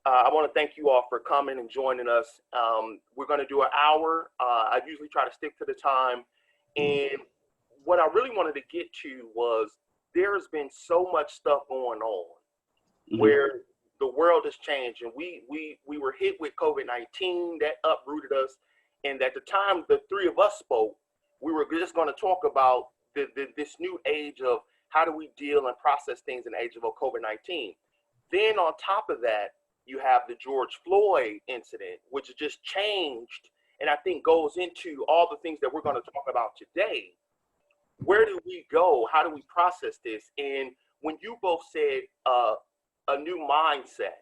I want to thank you all for coming and joining us. We're going to do an hour. I usually try to stick to the time. And what I really wanted to get to was there's been so much stuff going on where the world has changed. And we were hit with COVID-19 that uprooted us. And at the time the three of us spoke, we were just going to talk about this new age of how do we deal and process things in the age of COVID-19. Then on top of that, you have the George Floyd incident, which just changed, and I think goes into all the things that we're going to talk about today. Where do we go? How do we process this? And when you both said a new mindset,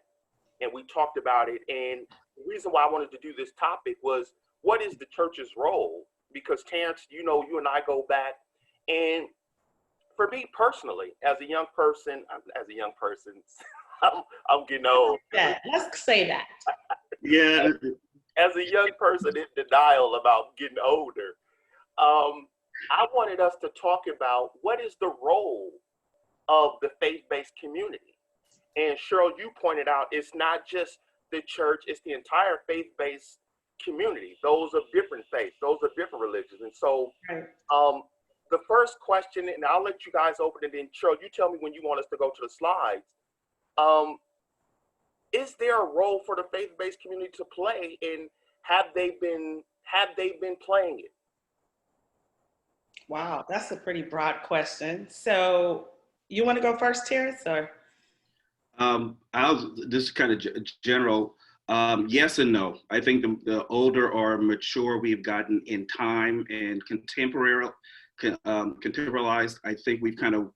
and we talked about it, and the reason why I wanted to do this topic was, what is the church's role? Because Terrence, you and I go back, and for me personally, as a young person, I'm getting old. Let's say that. Yeah. As a young person in denial about getting older, I wanted us to talk about what is the role of the faith-based community. And Cheryl, you pointed out it's not just the church, it's the entire faith-based community. Those of different faiths, those of different religions. And so the first question, and I'll let you guys open it, and Cheryl, you tell me when you want us to go to the slides. Is there a role for the faith-based community to play, and have they been playing it? Wow, that's a pretty broad question. So you want to go first, Terrence, or? This is kind of general. Yes and no. I think the older or mature we've gotten in time and contemporarized, I think we've kind of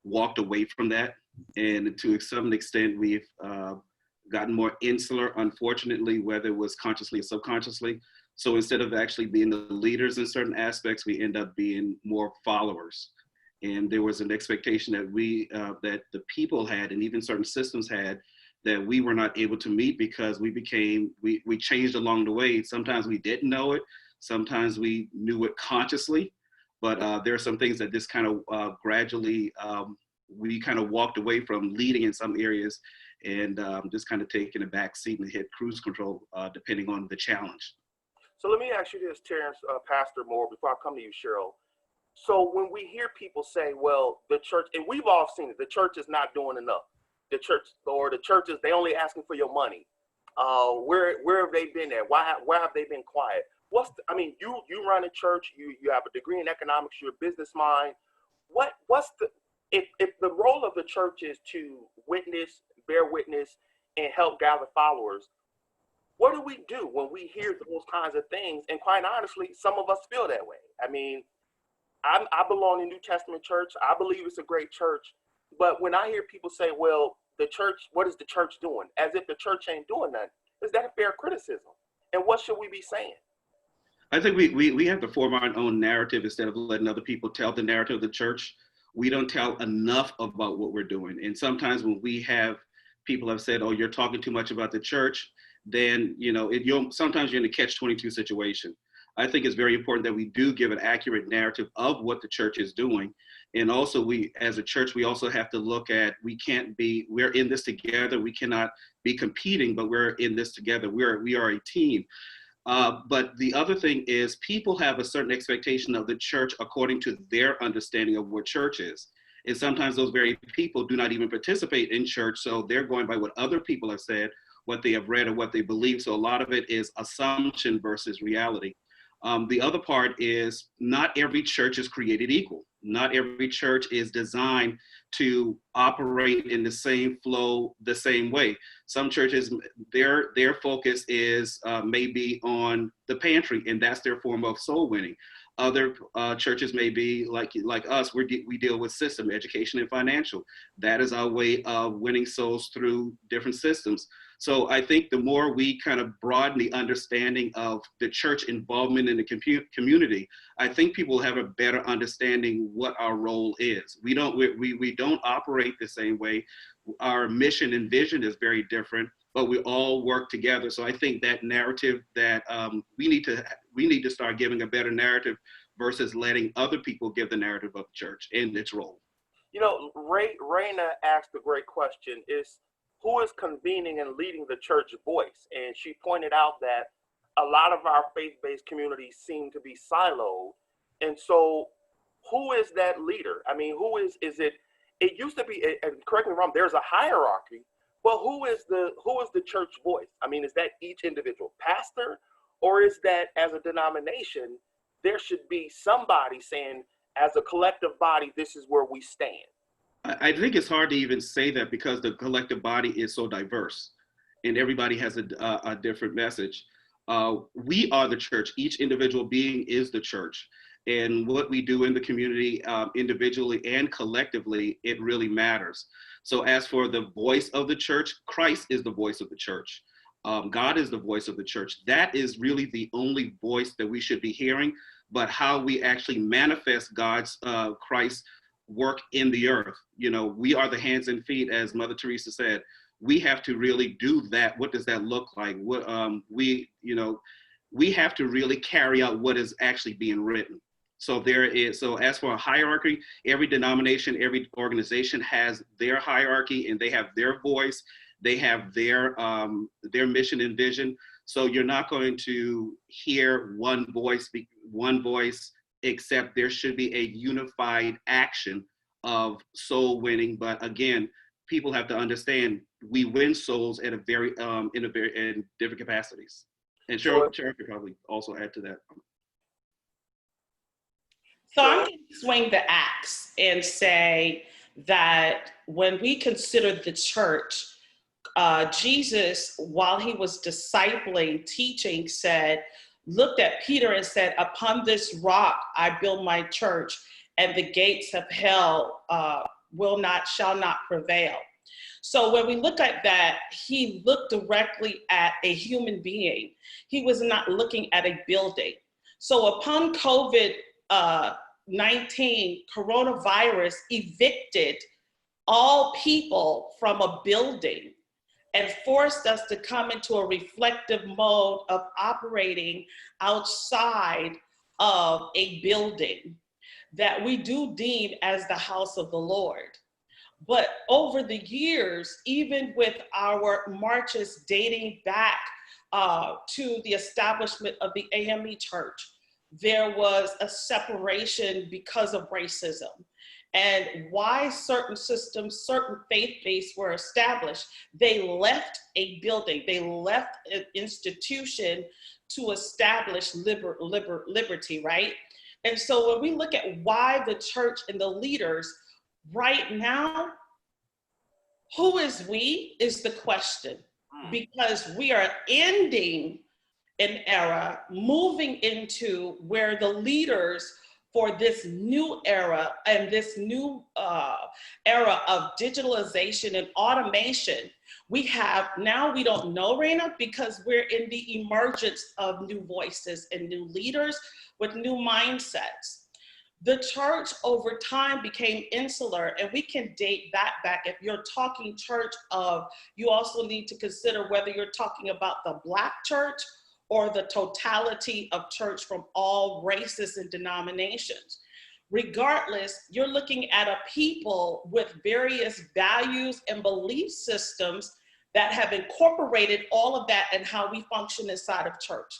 walked away from that. And to some extent, we've gotten more insular, unfortunately, whether it was consciously or subconsciously. So instead of actually being the leaders in certain aspects, we end up being more followers. And there was an expectation that that the people had, and even certain systems had, that we were not able to meet because we changed along the way. Sometimes we didn't know it. Sometimes we knew it consciously. But there are some things that just kind of gradually, we kind of walked away from leading in some areas, and just kind of taking a back seat and hit cruise control, depending on the challenge. So let me ask you this, Terrence, Pastor Moore, before I come to you, Cheryl. So when we hear people say, well, the church, and we've all seen it, the church is not doing enough. The churches, they only asking for your money. Where have they been at? Where have they been quiet? You run a church, you have a degree in economics, you're a business mind. If the role of the church is to witness, bear witness, and help gather followers, what do we do when we hear those kinds of things? And quite honestly, some of us feel that way. I mean, I belong in New Testament church. I believe it's a great church. But when I hear people say, well, the church, what is the church doing? As if the church ain't doing nothing. Is that a fair criticism? And what should we be saying? I think we have to form our own narrative instead of letting other people tell the narrative of the church. We don't tell enough about what we're doing. And sometimes when people have said, oh, you're talking too much about the church, then, sometimes you're in a catch-22 situation. I think it's very important that we do give an accurate narrative of what the church is doing. And also we, as a church, we also have to look at, we're in this together. We cannot be competing, but we're in this together. We are a team. But the other thing is, people have a certain expectation of the church according to their understanding of what church is. And sometimes those very people do not even participate in church. So they're going by what other people have said, what they have read, or what they believe. So a lot of it is assumption versus reality. The other part is, not every church is created equal. Not every church is designed to operate in the same flow, the same way. Some churches, their focus is maybe on the pantry, and that's their form of soul winning. Other churches may be like us. We deal with system, education, and financial. That is our way of winning souls through different systems. So I think the more we kind of broaden the understanding of the church involvement in the community, I think people will have a better understanding what our role is. We don't operate the same way. Our mission and vision is very different, but we all work together. So I think that narrative that we need to start giving a better narrative versus letting other people give the narrative of the church and its role. Raina asked a great question. who is convening and leading the church voice. And she pointed out that a lot of our faith-based communities seem to be siloed. And so who is that leader? I mean, it used to be, and correct me if I'm wrong, there's a hierarchy, but who is the church voice? I mean, is that each individual pastor, or is that as a denomination, there should be somebody saying, as a collective body, this is where we stand? I think it's hard to even say that because the collective body is so diverse and everybody has a different message. We are the church. Each individual being is the church. And what we do in the community, individually and collectively, it really matters. So as for the voice of the church, Christ is the voice of the church. God is the voice of the church. That is really the only voice that we should be hearing, but how we actually manifest God's Christ's work in the earth. You know, we are the hands and feet, as Mother Teresa said. We have to really do that. What does that look like? What we have to really carry out what is actually being written. So as for a hierarchy, every denomination, every organization has their hierarchy and they have their voice, they have their mission and vision. So you're not going to hear one voice, except there should be a unified action of soul winning. But again, people have to understand we win souls at in different capacities. And Cheryl could probably also add to that. So I'm going to swing the axe and say that when we consider the church, Jesus, while he was discipling, teaching, looked at Peter and said, upon this rock I build my church, and the gates of hell shall not prevail. So when we look at that, he looked directly at a human being. He was not looking at a building. So upon COVID-19, coronavirus evicted all people from a building and forced us to come into a reflective mode of operating outside of a building that we do deem as the house of the Lord. But over the years, even with our marches dating back to the establishment of the AME Church, there was a separation because of racism. And why certain systems, certain faith-based were established, they left a building, they left an institution to establish liberty, right? And so when we look at why the church and the leaders right now, who is we is the question, because we are ending an era, moving into where the leaders for this new era and this new era of digitalization and automation, we don't know, Raina, because we're in the emergence of new voices and new leaders with new mindsets. The church over time became insular, and we can date that back. If you're talking church you also need to consider whether you're talking about the Black church or the totality of church from all races and denominations. Regardless, you're looking at a people with various values and belief systems that have incorporated all of that and how we function inside of church.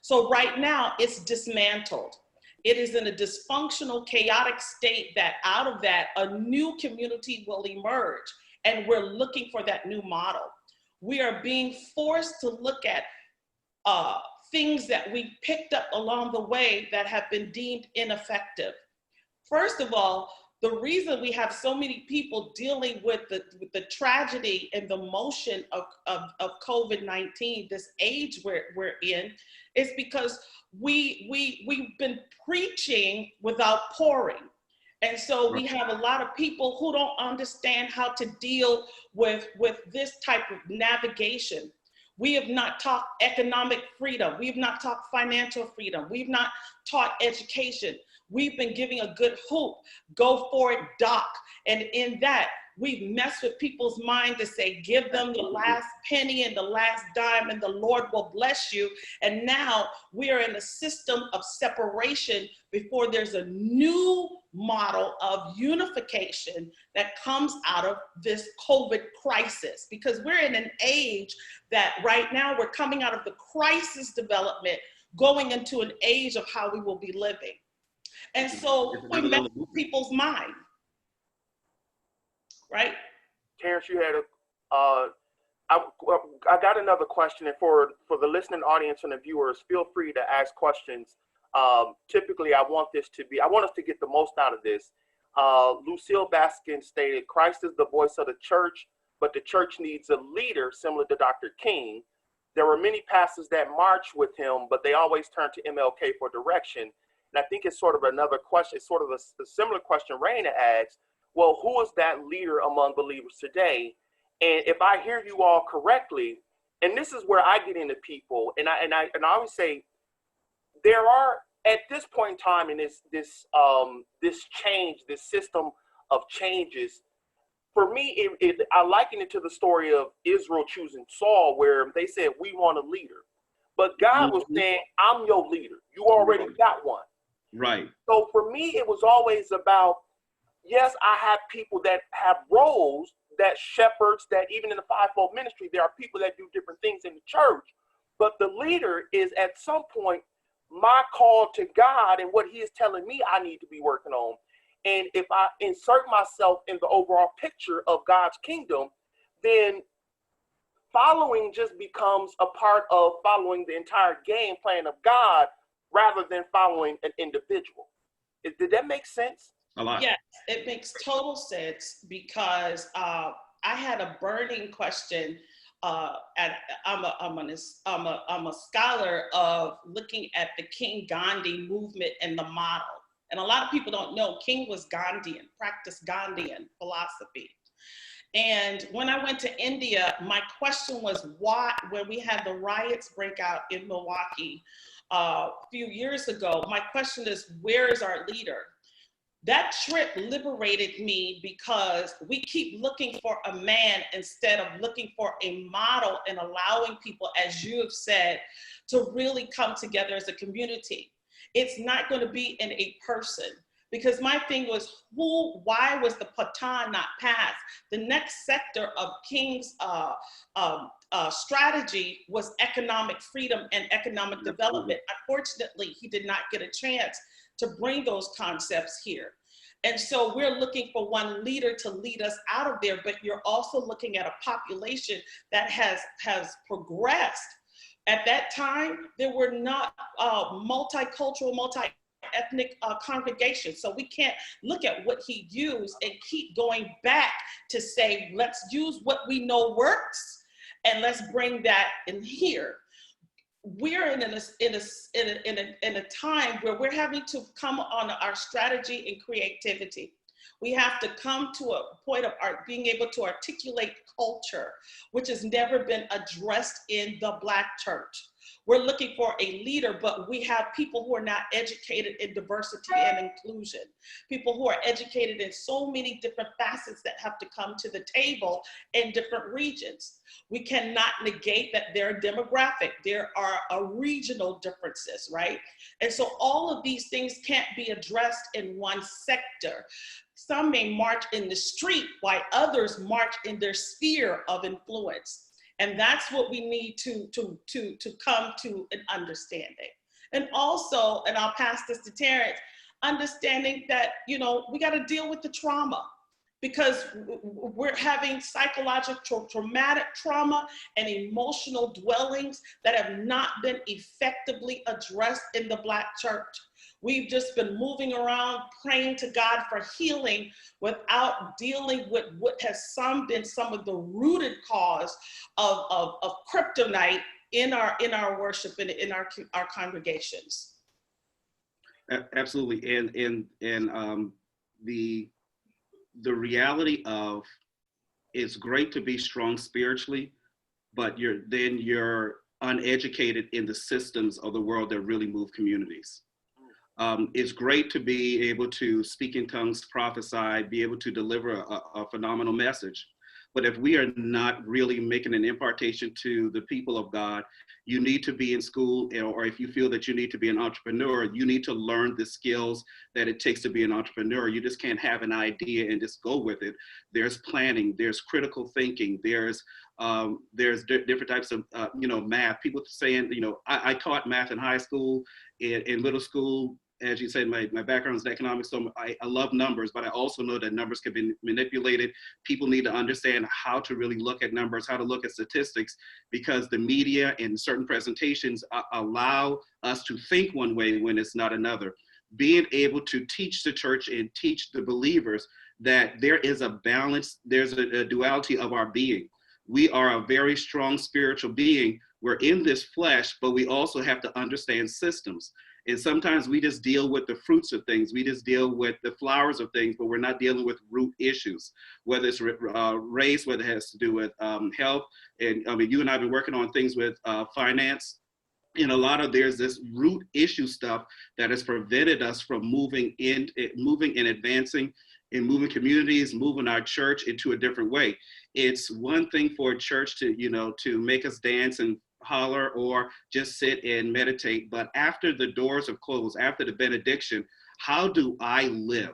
So right now, it's dismantled. It is in a dysfunctional, chaotic state that out of that, a new community will emerge, and we're looking for that new model. We are being forced to look at things that we picked up along the way that have been deemed ineffective. First of all, the reason we have so many people dealing with the tragedy and the motion of COVID-19, this age we're in, is because we've been preaching without pouring. And so we have a lot of people who don't understand how to deal with this type of navigation. We have not taught economic freedom. We have not taught financial freedom. We've not taught education. We've been giving a good hoop, go for it, doc. And in that, we've messed with people's mind to say, give them the last penny and the last dime and the Lord will bless you. And now we are in a system of separation before there's a new model of unification that comes out of this COVID crisis. Because we're in an age that right now we're coming out of the crisis development, going into an age of how we will be living. And so we mess with people's mind, right? Terrence, you had I got another question, and for the listening audience and the viewers, feel free to ask questions. Typically, I want us to get the most out of this. Lucille Baskin stated, Christ is the voice of the church, but the church needs a leader similar to Dr. King. There were many pastors that marched with him, but they always turned to MLK for direction. And I think it's sort of another question, it's sort of a similar question Raina asked. Well, who is that leader among believers today? And if I hear you all correctly, and this is where I get into people, and I always say, there are, at this point in time in this change, this system of changes, for me, I liken it to the story of Israel choosing Saul, where they said, we want a leader. But God was saying, I'm your leader. You already got one. Right. So for me, it was always about, yes, I have people that have roles, that shepherds, that even in the fivefold ministry, there are people that do different things in the church. But the leader is at some point my call to God and what he is telling me I need to be working on. And if I insert myself in the overall picture of God's kingdom, then following just becomes a part of following the entire game plan of God rather than following an individual. Did that make sense? A lot. Yes, it makes total sense, because I had a burning question. And I'm a scholar of looking at the King Gandhi movement and the model. And a lot of people don't know King was Gandhian, practiced Gandhian philosophy. And when I went to India, my question was why, when we had the riots break out in Milwaukee a few years ago, my question is, where is our leader? That trip liberated me, because we keep looking for a man instead of looking for a model and allowing people, as you have said, to really come together as a community. It's not going to be in a person, because my thing was, why was the Patan not passed? The next sector of King's strategy was economic freedom and economic development. Unfortunately, he did not get a chance to bring those concepts here. And so we're looking for one leader to lead us out of there, but you're also looking at a population that has progressed. At that time, there were not multicultural, multi-ethnic congregations. So we can't look at what he used and keep going back to say, let's use what we know works and let's bring that in here. We're in a time where we're having to come on our strategy and creativity. We have to come to a point of being able to articulate culture, which has never been addressed in the Black church. We're looking for a leader, but we have people who are not educated in diversity and inclusion, people who are educated in so many different facets that have to come to the table in different regions. We cannot negate that there are demographic, there are regional differences, right? And so all of these things can't be addressed in one sector. Some may march in the street while others march in their sphere of influence. And that's what we need to come to an understanding. And also, and I'll pass this to Terrence, understanding that, you know, we got to deal with the trauma, because we're having psychological traumatic trauma and emotional dwellings that have not been effectively addressed in the Black church. We've just been moving around praying to God for healing without dealing with what has been some of the rooted cause of kryptonite in our worship and in our congregations. Absolutely, and the reality of, it's great to be strong spiritually, but you're uneducated in the systems of the world that really move communities. It's great to be able to speak in tongues, prophesy, be able to deliver a phenomenal message. But if we are not really making an impartation to the people of God, you need to be in school, or if you feel that you need to be an entrepreneur, you need to learn the skills that it takes to be an entrepreneur. You just can't have an idea and just go with it. There's planning, there's critical thinking, there's different types of, math. People saying, I taught math in high school, in middle school. As you said, my background is in economics, so I love numbers, but I also know that numbers can be manipulated. People need to understand how to really look at numbers, how to look at statistics, because the media and certain presentations allow us to think one way when it's not another. Being able to teach the church and teach the believers that there is a balance, there's a duality of our being. We are a very strong spiritual being. We're in this flesh, but we also have to understand systems. And sometimes we just deal with the fruits of things. We just deal with the flowers of things, but we're not dealing with root issues, whether it's race, whether it has to do with health. And I mean, you and I have been working on things with finance. And there's this root issue stuff that has prevented us from moving and advancing and moving communities, moving our church into a different way. It's one thing for a church to make us dance and holler or just sit and meditate. But after the doors are closed, after the benediction, how do I live?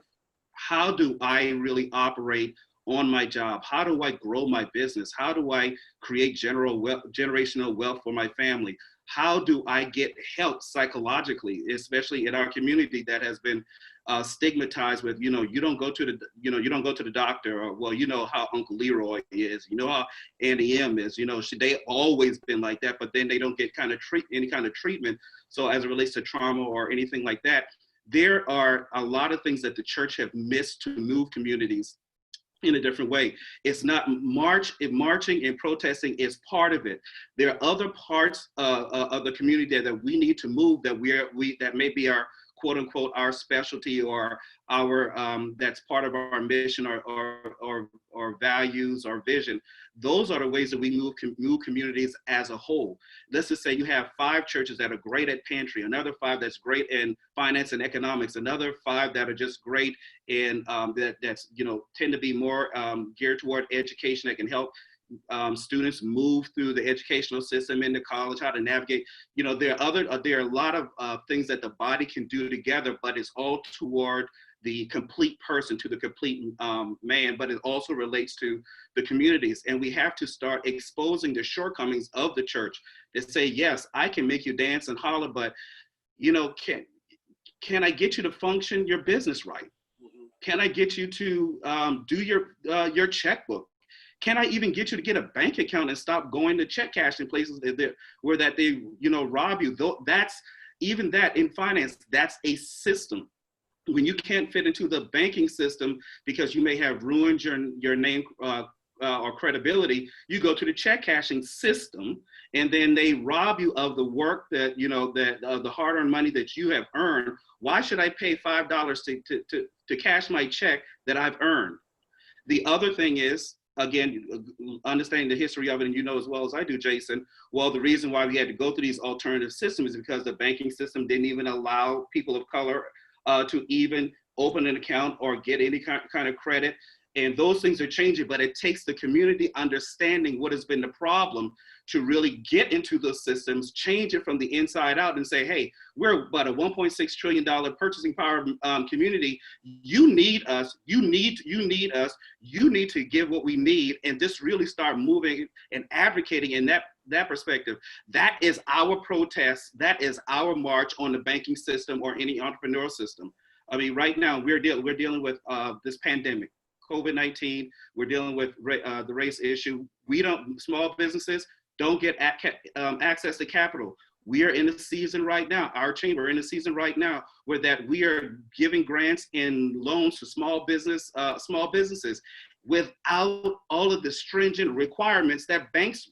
How do I really operate on my job? How do I grow my business? How do I create generational wealth for my family? How do I get help psychologically, especially in our community that has been stigmatized with, you don't go to the doctor, or, well, you know how Uncle Leroy is, you know how Auntie M is, they always been like that, but then they don't get any kind of treatment. So as it relates to trauma or anything like that, there are a lot of things that the church have missed to move communities in a different way. It's not marching and protesting is part of it. There are other parts of the community that we need to move, that may be our quote unquote our specialty, or our that's part of our mission or values or vision. Those are the ways that we move communities as a whole. Let's just say you have 5 churches that are great at pantry, another 5 that's great in finance and economics, another 5 that are just great in that's tend to be more geared toward education, that can help students move through the educational system into college, how to navigate. There are a lot of things that the body can do together, but it's all toward the complete person, to the complete man, but it also relates to the communities. And we have to start exposing the shortcomings of the church to say, yes, I can make you dance and holler, but can I get you to function your business right? Can I get you to do your checkbook? Can I even get you to get a bank account and stop going to check cash in places where they rob you? That's even that in finance, that's a system. When you can't fit into the banking system because you may have ruined your name or credibility, you go to the check cashing system, and then they rob you of the work that the hard-earned money that you have earned. Why should I pay $5 to cash my check that I've earned? The other thing is, again, understanding the history of it, and as well as I do, Jason, well, the reason why we had to go through these alternative systems is because the banking system didn't even allow people of color to even open an account or get any kind of credit. And those things are changing, but it takes the community understanding what has been the problem to really get into those systems, change it from the inside out, and say, hey, we're about a $1.6 trillion purchasing power community. You need us. You need us. You need to give what we need, and just really start moving and advocating in that perspective. That is our protest. That is our march on the banking system or any entrepreneurial system. I mean, right now we're dealing with this pandemic. COVID-19, we're dealing with the race issue. Small businesses don't get access to capital. We are in a season right now, our chamber in a season right now, where that we are giving grants and loans to small businesses without all of the stringent requirements that banks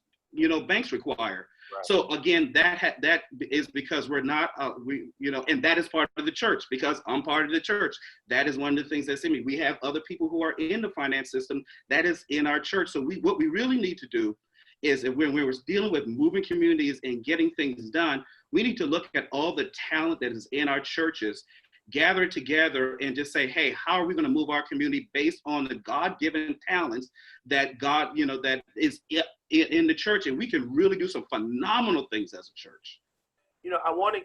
require. Right. So again, that is because we're not, and that is part of the church, because I'm part of the church. That is one of the things that's in me. We have other people who are in the finance system that is in our church. So what we really need to do is, when we're dealing with moving communities and getting things done, We need to look at all the talent that is in our churches, gather together and just say, hey, how are we going to move our community based on the God-given talents that God, that is in the church? And we can really do some phenomenal things as a church. I want to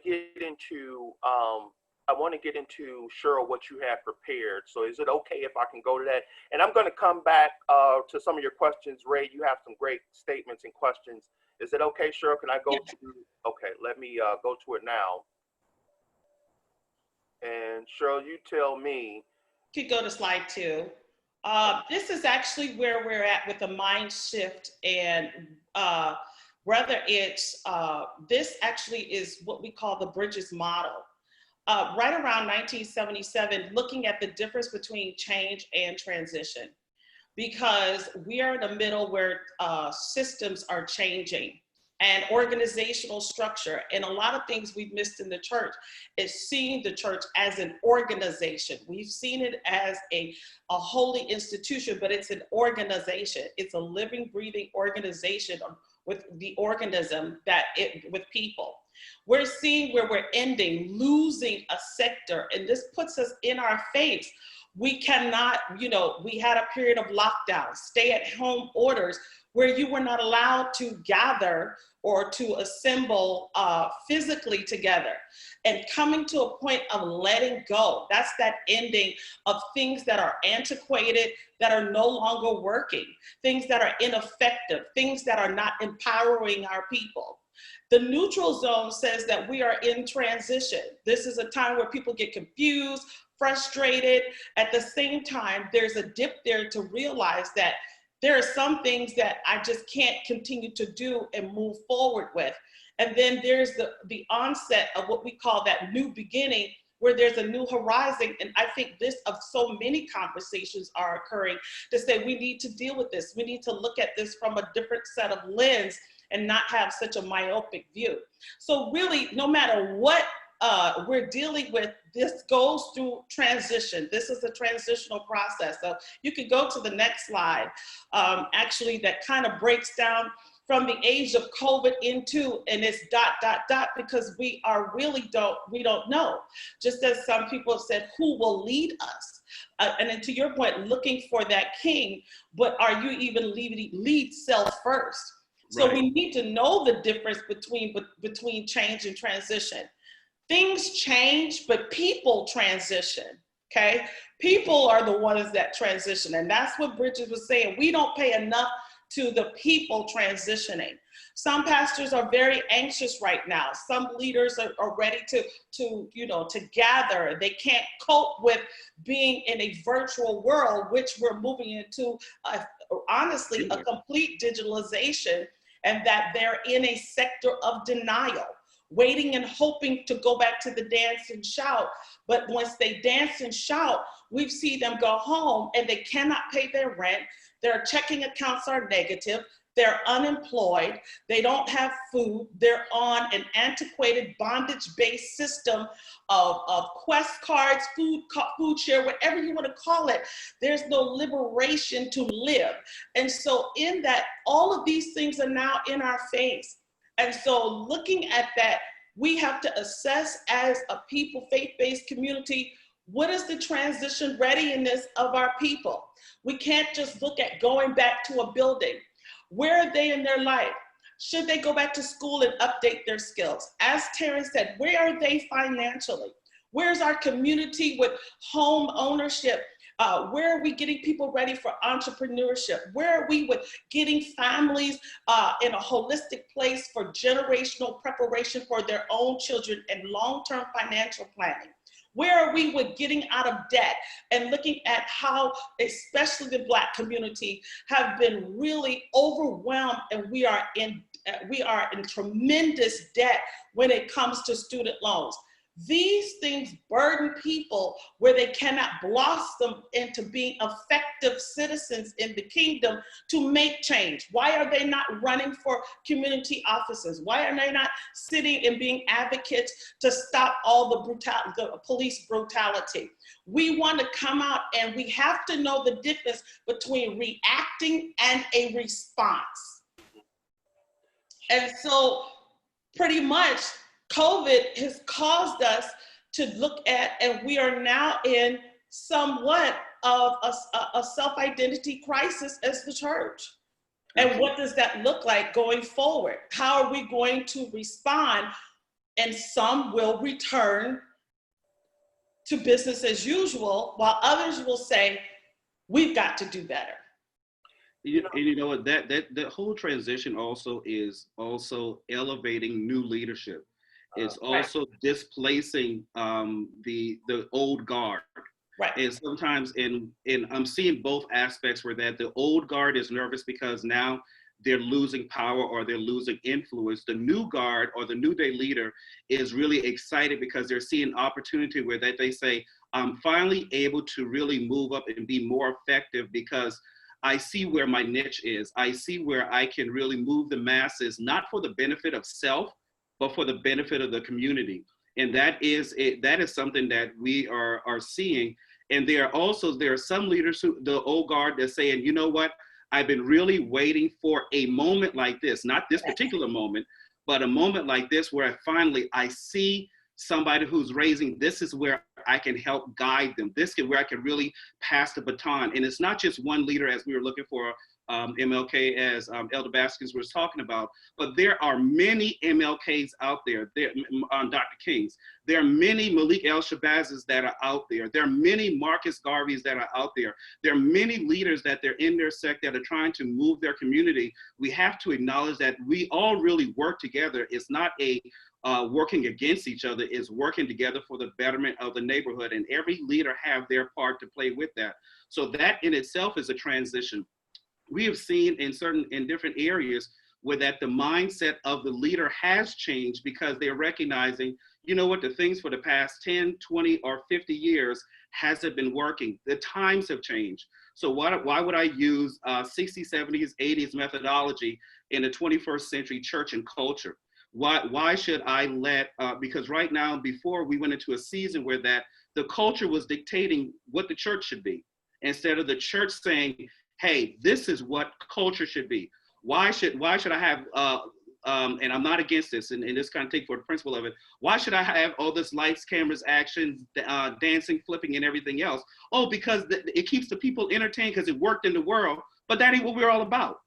get into Cheryl, what you have prepared. So is it okay if I can go to that? And I'm going to come back to some of your questions. Ray, you have some great statements and questions. Is it okay, Cheryl? Can I go to? Okay, let me go to it now. And Cheryl, you tell me. You could go to slide 2. This is actually where we're at with the mind shift, and whether it's, this actually is what we call the Bridges model. Right around 1977, looking at the difference between change and transition, because we are in the middle where systems are changing and organizational structure. And a lot of things we've missed in the church is seeing the church as an organization. We've seen it as a holy institution, but it's an organization. It's a living, breathing organization with the organism with people. We're seeing where we're losing a sector, and this puts us in our face. We cannot, we had a period of lockdown, stay-at-home orders, where you were not allowed to gather or to assemble physically together. And coming to a point of letting go, that's that ending of things that are antiquated, that are no longer working, things that are ineffective, things that are not empowering our people. The neutral zone says that we are in transition. This is a time where people get confused, frustrated. At the same time, there's a dip there to realize that there are some things that I just can't continue to do and move forward with. And then there's the onset of what we call that new beginning, where there's a new horizon. And I think of so many conversations are occurring to say we need to deal with this. We need to look at this from a different set of lens and not have such a myopic view. So really, no matter what we're dealing with, this goes through transition. This is a transitional process. So you could go to the next slide, actually, that kind of breaks down from the age of COVID into, and it's ... because we don't know. Just as some people have said, who will lead us? And then to your point, looking for that king, but are you even lead self first? So we need to know the difference between change and transition. Things change, but people transition, okay? People are the ones that transition. And that's what Bridget was saying. We don't pay enough to the people transitioning. Some pastors are very anxious right now. Some leaders are ready to gather. They can't cope with being in a virtual world, which we're moving into, honestly, a complete digitalization, and that they're in a sector of denial, waiting and hoping to go back to the dance and shout. But once they dance and shout, we've seen them go home and they cannot pay their rent. Their checking accounts are negative. They're unemployed. They don't have food. They're on an antiquated bondage-based system of Quest cards, food share, whatever you want to call it. There's no liberation to live. And so in that, all of these things are now in our face. And so looking at that, we have to assess as a people, faith-based community, what is the transition readiness of our people? We can't just look at going back to a building. Where are they in their life? Should they go back to school and update their skills? As Terrence said, where are they financially? Where's our community with home ownership? Where are we getting people ready for entrepreneurship? Where are we with getting families in a holistic place for generational preparation for their own children and long-term financial planning? Where are we with getting out of debt and looking at how, especially the Black community, have been really overwhelmed, and we are in tremendous debt when it comes to student loans. These things burden people where they cannot blossom into being effective citizens in the kingdom to make change. Why are they not running for community offices? Why are they not sitting and being advocates to stop all the police brutality? We want to come out, and we have to know the difference between reacting and a response. And so pretty much COVID has caused us to look at, and we are now in somewhat of a self-identity crisis as the church. And what does that look like going forward? How are we going to respond? And some will return to business as usual, while others will say, we've got to do better. You know what, that whole transition also is also elevating new leadership. It's also displacing the old guard. Right. And sometimes in I'm seeing both aspects where that the old guard is nervous because now they're losing power or they're losing influence. The new guard or the new day leader is really excited because they're seeing opportunity where they say, I'm finally able to really move up and be more effective because I see where my niche is. I see where I can really move the masses, not for the benefit of self, but for the benefit of the community. And that is something that we are seeing. And there are some leaders who, the old guard, that's saying, you know what, I've been really waiting for a moment like this, not this particular moment, but a moment like this where I see somebody who's raising, this is where I can help guide them. This is where I can really pass the baton. And it's not just one leader as we were looking for MLK, as Elder Baskins was talking about, but there are many MLKs out there, Dr. Kings. There are many Malik El-Shabazes that are out there. There are many Marcus Garveys that are out there. There are many leaders that they're in their sect that are trying to move their community. We have to acknowledge that we all really work together. It's not a working against each other, is working together for the betterment of the neighborhood. And every leader have their part to play with that. So that in itself is a transition. We have seen in different areas where that the mindset of the leader has changed because they're recognizing, you know what, the things for the past 10, 20, or 50 years hasn't been working. The times have changed. So why would I use 60s, 70s, 80s methodology in the 21st century church and culture? Why should I because right now, before we went into a season where that the culture was dictating what the church should be, instead of the church saying, hey, this is what culture should be. Why should I have, and I'm not against this, and this kind of take for the principle of it, why should I have all this lights, cameras, actions, dancing, flipping, and everything else? Oh, because it keeps the people entertained because it worked in the world, but that ain't what we're all about.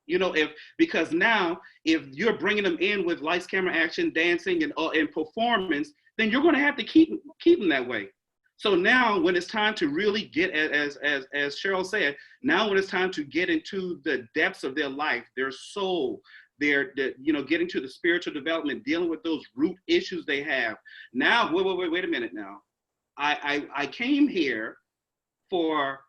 You know, because now, if you're bringing them in with lights, camera, action, dancing, and performance, then you're going to have to keep them that way. So now, when it's time to really get, as Cheryl said, now when it's time to get into the depths of their life, their soul, their getting to the spiritual development, dealing with those root issues they have. Now, wait a minute now. I came here for,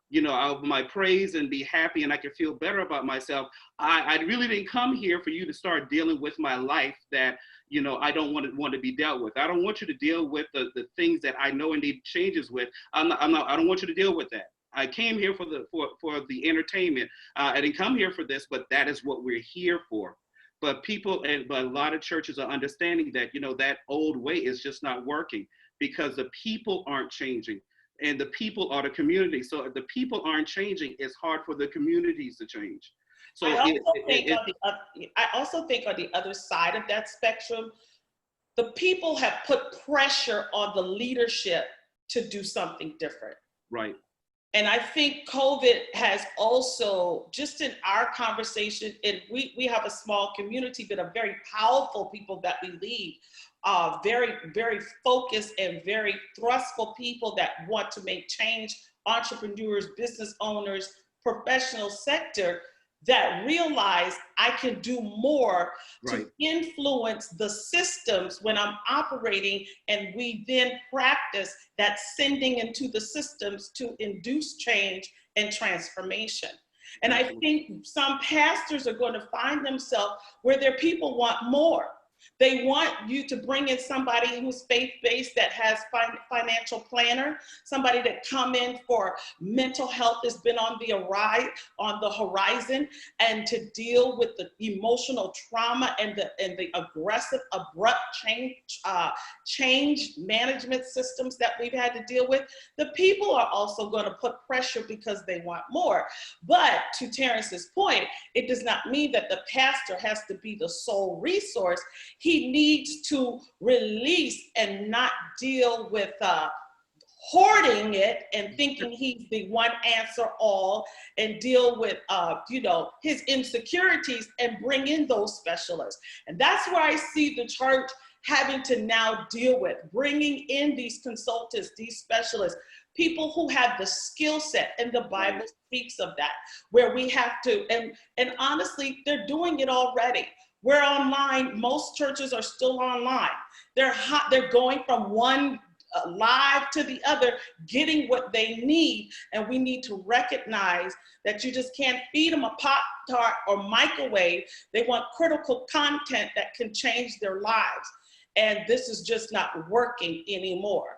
my praise and be happy and I can feel better about myself. I really didn't come here for you to start dealing with my life that, I don't want to be dealt with. I don't want you to deal with the things that I know and need changes with. I don't want you to deal with that. I came here for the entertainment. I didn't come here for this, but that is what we're here for. But a lot of churches are understanding that, that old way is just not working because the people aren't changing. And the people are the community. So if the people aren't changing, it's hard for the communities to change. So I also think on the other side of that spectrum, the people have put pressure on the leadership to do something different. Right. And I think COVID has also, just in our conversation, and we have a small community, but a very powerful people that we lead. Very, very focused and very thrustful people that want to make change, entrepreneurs, business owners, professional sector that realize I can do more to influence the systems when I'm operating, and we then practice that sending into the systems to induce change and transformation. And I think some pastors are going to find themselves where their people want more. They want you to bring in somebody who's faith-based that has financial planner, somebody that come in for mental health has been on the horizon, and to deal with the emotional trauma and the aggressive, abrupt change management systems that we've had to deal with. The people are also going to put pressure because they want more. But to Terrence's point, it does not mean that the pastor has to be the sole resource. He he needs to release and not deal with hoarding it and thinking he's the one answer all, and deal with his insecurities and bring in those specialists. And that's where I see the church having to now deal with, bringing in these consultants, these specialists, people who have the skill set, and the Bible speaks of that, where we have to, and honestly, they're doing it already. We're online. Most churches are still online. They're going from one live to the other, getting what they need. And we need to recognize that you just can't feed them a Pop-Tart or microwave. They want critical content that can change their lives. And this is just not working anymore.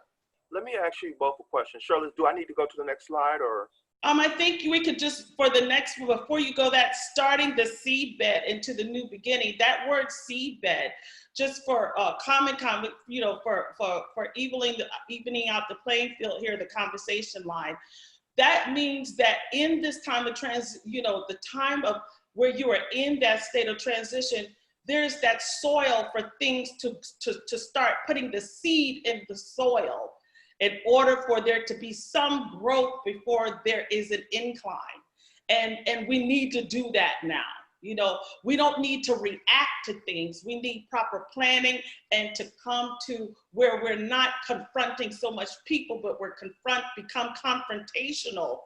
Let me ask you both a question. Shirley, do I need to go to the next slide, or? I think we could just, for the next one, before you go, that starting the seedbed into the new beginning, that word seedbed, just for common, for evening out the playing field here, the conversation line. That means that in this time of the time of where you are in that state of transition, there's that soil for things to start putting the seed in the soil in order for there to be some growth before there is an incline. And we need to do that now. We don't need to react to things. We need proper planning and to come to where we're not confronting so much people, but become confrontational.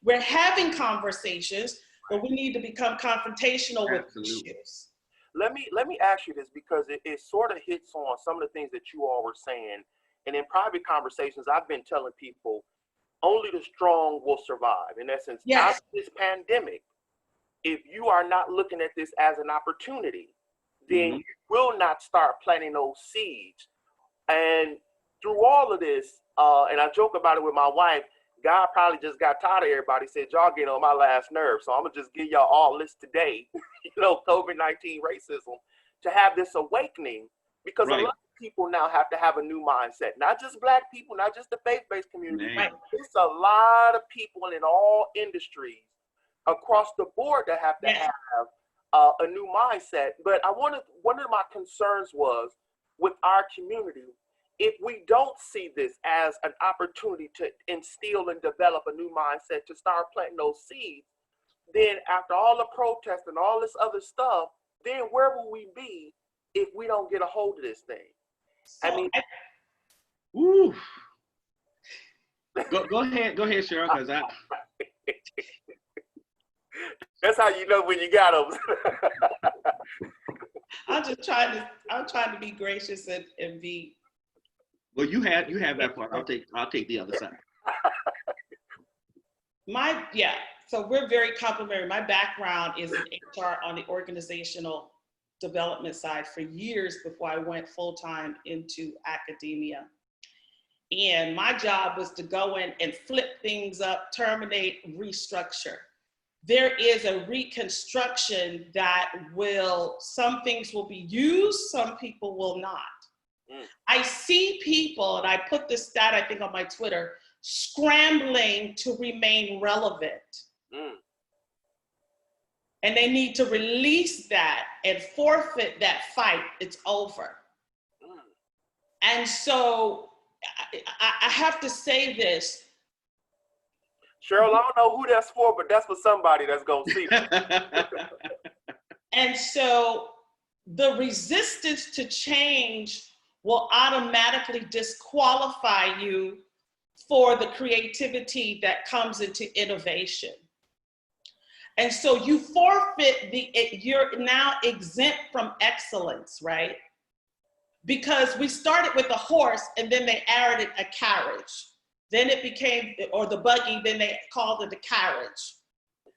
We're having conversations, but we need to become confrontational with issues. Let me ask you this, because it sort of hits on some of the things that you all were saying. And in private conversations, I've been telling people, only the strong will survive. In essence, after this pandemic, if you are not looking at this as an opportunity, then you will not start planting those seeds. And through all of this, and I joke about it with my wife, God probably just got tired of everybody, said, y'all get on my last nerve. So I'm going to just give y'all all this today, COVID-19 racism, to have this awakening, because a lot of people now have to have a new mindset. Not just Black people, not just the faith-based community. It's a lot of people in all industries across the board that have to have a new mindset. But one of my concerns was, with our community, if we don't see this as an opportunity to instill and develop a new mindset, to start planting those seeds, then after all the protests and all this other stuff, then where will we be if we don't get a hold of this thing? Go ahead, Cheryl, because that's how you know when you got them. I'm trying to be gracious and be. Well, you have that part. I'll take the other side. So we're very complimentary. My background is in HR on the organizational development side for years before I went full-time into academia. And my job was to go in and flip things up, terminate, restructure. There is a reconstruction that some things will be used, some people will not. I see people, and I put this stat, I think, on my Twitter, scrambling to remain relevant. And they need to release that and forfeit that fight. It's over. And so I have to say this. Cheryl, I don't know who that's for, but that's for somebody that's going to see it. And so the resistance to change will automatically disqualify you for the creativity that comes into innovation. And so you forfeit you're now exempt from excellence, right? Because we started with a horse and then they added a carriage. Then it became, or the buggy, then they called it a carriage.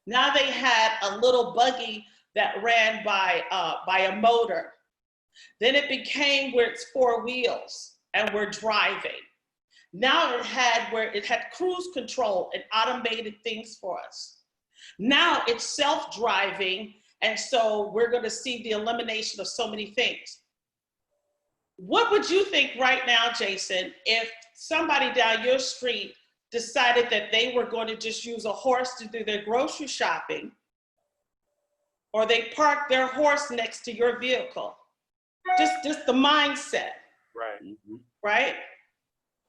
Now they had a little buggy that ran by a motor. Then it became where it's 4 wheels and we're driving. Now it had cruise control and automated things for us. Now it's self-driving, and so we're going to see the elimination of so many things. What would you think right now, Jason, if somebody down your street decided that they were going to just use a horse to do their grocery shopping, or they parked their horse next to your vehicle? Just the mindset, Right. right?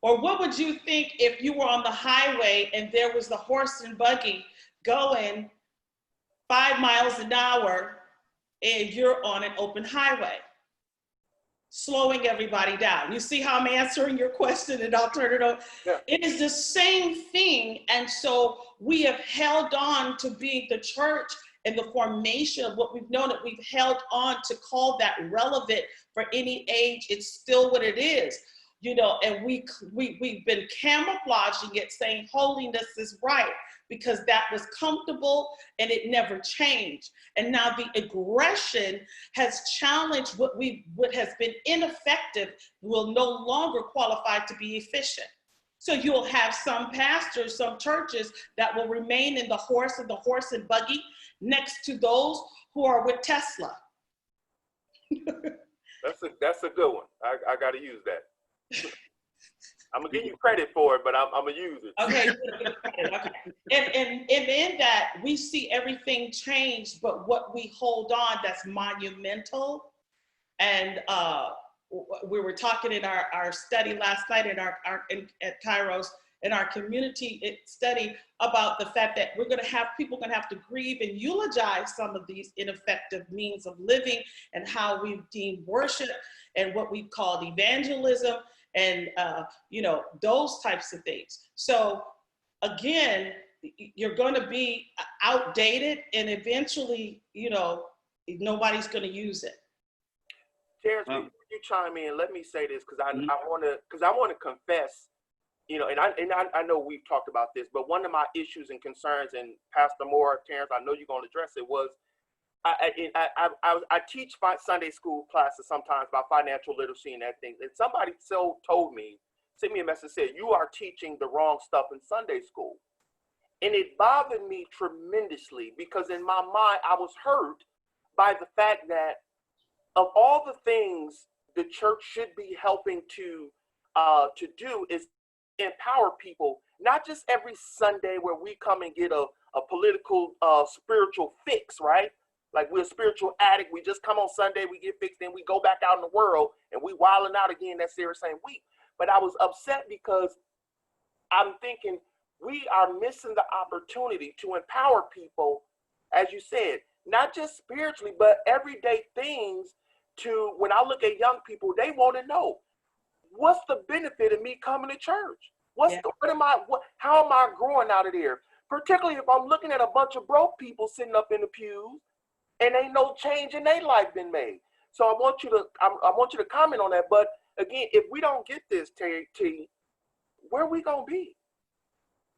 Or what would you think if you were on the highway and there was the horse and buggy going 5 miles an hour and you're on an open highway, slowing everybody down? You see how I'm answering your question, and I'll turn it over. Yeah. It is the same thing. And so we have held on to being the church and the formation of what we've known, that we've held on to call that relevant for any age. It's still what it is, you know, and we've been camouflaging it, saying holiness is right, because that was comfortable and it never changed. And now the aggression has challenged what has been ineffective, will no longer qualify to be efficient. So you'll have some pastors, some churches that will remain in the horse and buggy next to those who are with Tesla. That's a good one. I got to use that. I'm gonna give you credit for it, but I'm gonna use it. Okay. Okay. And in that, we see everything change, but what we hold on, that's monumental. And we were talking in our study last night at Kairos, in our community study, about the fact that people are gonna have to grieve and eulogize some of these ineffective means of living, and how we've deemed worship and what we've called evangelism, and you know, those types of things. So again, you're going to be outdated, and eventually, you know, nobody's going to use it. Terrence, before you chime in, let me say this, because I want to confess, you know, and I know we've talked about this, but one of my issues and concerns, and Pastor Moore, Terrence, I know you're going to address it, was I teach Sunday school classes sometimes about financial literacy and that thing. And somebody told me, sent me a message, said, you are teaching the wrong stuff in Sunday school. And it bothered me tremendously, because in my mind, I was hurt by the fact that of all the things the church should be helping to do is empower people, not just every Sunday where we come and get a political, spiritual fix, right? Like we're a spiritual addict. We just come on Sunday, we get fixed, then we go back out in the world and we wilding out again that very same week. But I was upset because I'm thinking we are missing the opportunity to empower people, as you said, not just spiritually, but everyday things. To when I look at young people, they want to know, what's the benefit of me coming to church? How am I growing out of there? Particularly if I'm looking at a bunch of broke people sitting up in the pews, and ain't no change in their life been made. So I want you to comment on that. But again, if we don't get this, T, where are we gonna be?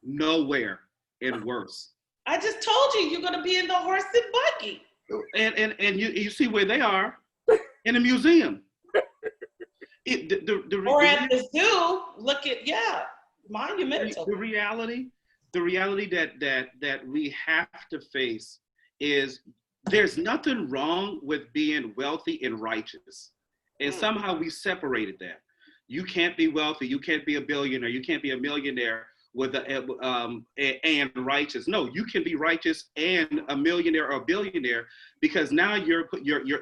Nowhere, and worse. I just told you, you're gonna be in the horse and buggy. And you see where they are, in a museum. Or at the zoo, look at, monumental. The reality that we have to face is, there's nothing wrong with being wealthy and righteous. And somehow we separated that. You can't be wealthy, you can't be a billionaire, you can't be a millionaire and righteous. No, you can be righteous and a millionaire or a billionaire, because now you're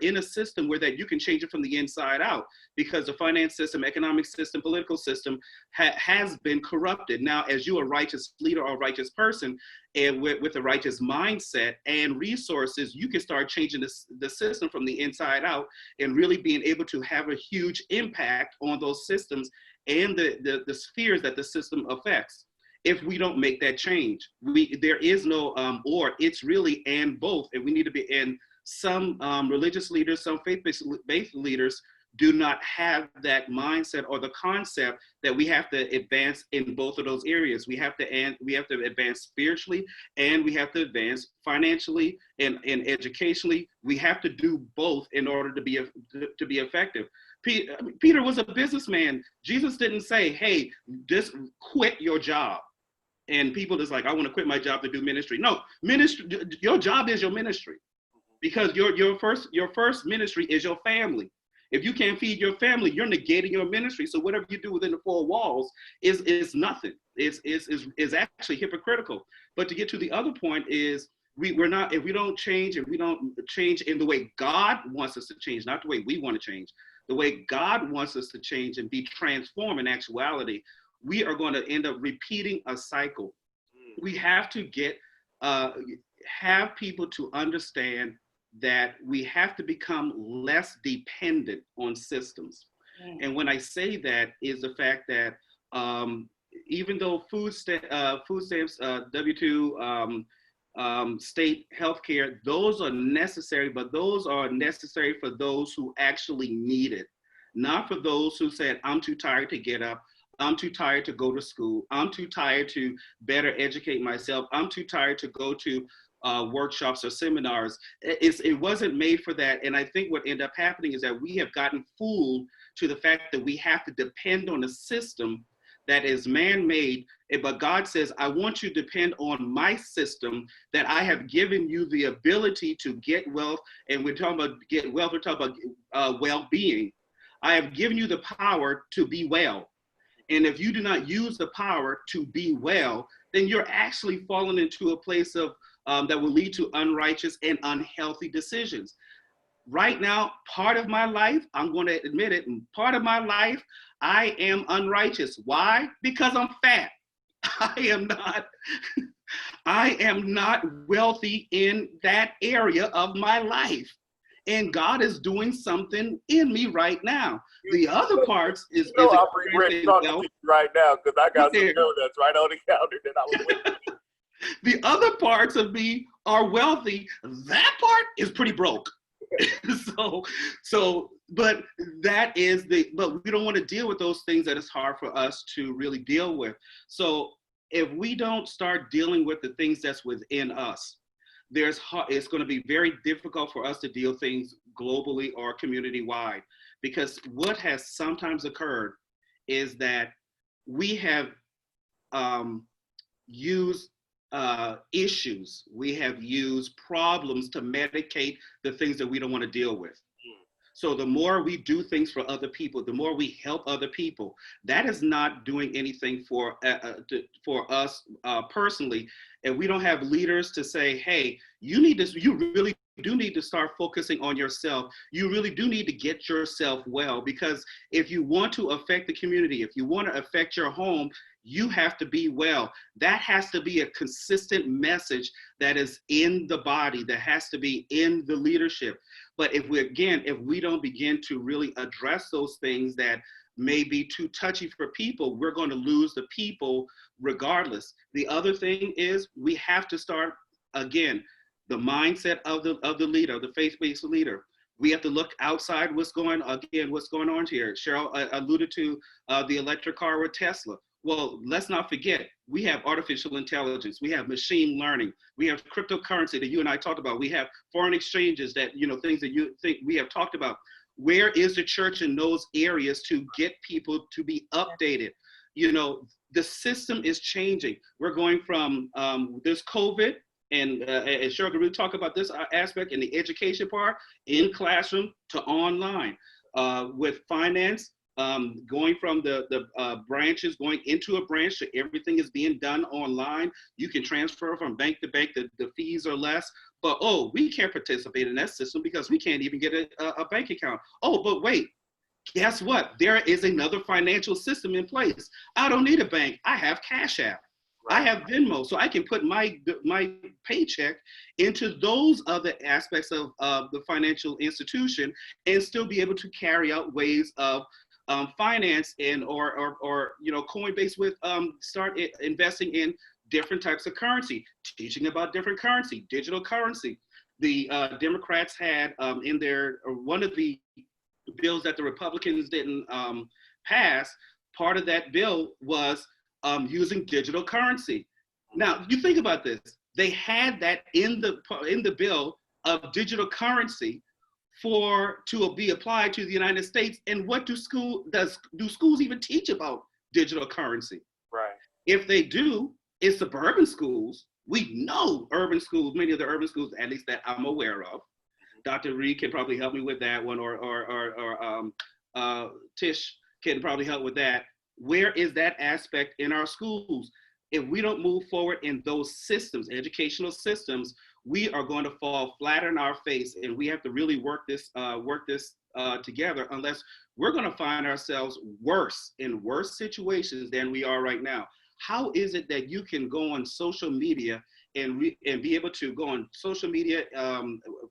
in a system where that you can change it from the inside out, because the finance system, economic system, political system has been corrupted. Now, as you a righteous leader or a righteous person, and with a righteous mindset and resources, you can start changing the system from the inside out, and really being able to have a huge impact on those systems and the spheres that the system affects. If we don't make that change, there is no or, it's really and both. And we need to be in. Some religious leaders, some faith-based leaders do not have that mindset or the concept that we have to advance in both of those areas. We have to advance spiritually, and we have to advance financially and educationally. We have to do both in order to be effective. Peter was a businessman. Jesus didn't say, hey, just quit your job. And people just like, I want to quit my job to do ministry. No, ministry, your job is your ministry, because your first ministry is your family. If you can't feed your family, you're negating your ministry. So whatever you do within the four walls is nothing. Is actually hypocritical. But to get to the other point is, we're not, if we don't change, and we don't change in the way God wants us to change, not the way we want to change. the way God wants us to change and be transformed in actuality, we are going to end up repeating a cycle. We have to have people to understand that we have to become less dependent on systems. And when I say that is the fact that even though food stamps, W-2, state healthcare, those are necessary, but those are necessary for those who actually need it, not for those who said, I'm too tired to get up, I'm too tired to go to school, I'm too tired to better educate myself, I'm too tired to go to workshops or seminars. It wasn't made for that. And I think what ended up happening is that we have gotten fooled to the fact that we have to depend on a system that is man-made, but God says, I want you to depend on my system that I have given you the ability to get wealth. And we're talking about get wealth, we're talking about well-being. I have given you the power to be well. And if you do not use the power to be well, then you're actually falling into a place of that will lead to unrighteous and unhealthy decisions. Right now, part of my life, I'm going to admit it, part of my life, I am unrighteous. Why? Because I'm fat. I am not wealthy in that area of my life. And God is doing something in me right now. The other parts is I'm regretting talking to you right now because I got some donuts right on the counter that I was waiting. The other parts of me are wealthy. That part is pretty broke. But we don't want to deal with those things that it's hard for us to really deal with. So if we don't start dealing with the things that's within us, it's going to be very difficult for us to deal things globally or community wide, because what has sometimes occurred is that we have used issues, we have used problems to medicate the things that we don't want to deal with. So the more we do things for other people, the more we help other people, that is not doing anything for us personally. And we don't have leaders to say, hey, you really do need to start focusing on yourself. You really do need to get yourself well, because if you want to affect the community, if you want to affect your home, you have to be well. That has to be a consistent message that is in the body, that has to be in the leadership. But if we don't begin to really address those things that may be too touchy for people, we're going to lose the people regardless. The other thing is we have to start, again, the mindset of the leader, the faith-based leader. We have to look outside what's going on here. Cheryl alluded to the electric car with Tesla. Well, let's not forget, we have artificial intelligence, we have machine learning, we have cryptocurrency that you and I talked about, we have foreign exchanges that, things that you think we have talked about. Where is the church in those areas to get people to be updated? The system is changing. We're going from this COVID, and Cheryl can really talk about this aspect in the education part, in classroom to online, with finance. Going from the branches, going into a branch, so everything is being done online. You can transfer from bank to bank, the fees are less, but we can't participate in that system because we can't even get a bank account. But wait, guess what? There is another financial system in place. I don't need a bank, I have Cash App. I have Venmo, so I can put my paycheck into those other aspects of the financial institution and still be able to carry out ways of finance or Coinbase with start investing in different types of currency, teaching about different currency, digital currency. The Democrats had in one of the bills that the Republicans didn't pass, part of that bill was using digital currency. Now, you think about this. They had that in the bill of digital currency to be applied to the United States. And what do schools even teach about digital currency? Right. If they do, it's suburban schools. We know urban schools, many of the urban schools, at least that I'm aware of. Dr. Reed can probably help me with that one, or Tish can probably help with that. Where is that aspect in our schools? If we don't move forward in those systems, educational systems, we are going to fall flat on our face, and we have to really work this together unless we're going to find ourselves in worse situations than we are right now. How is it that you can go on social media and be able to go on social media,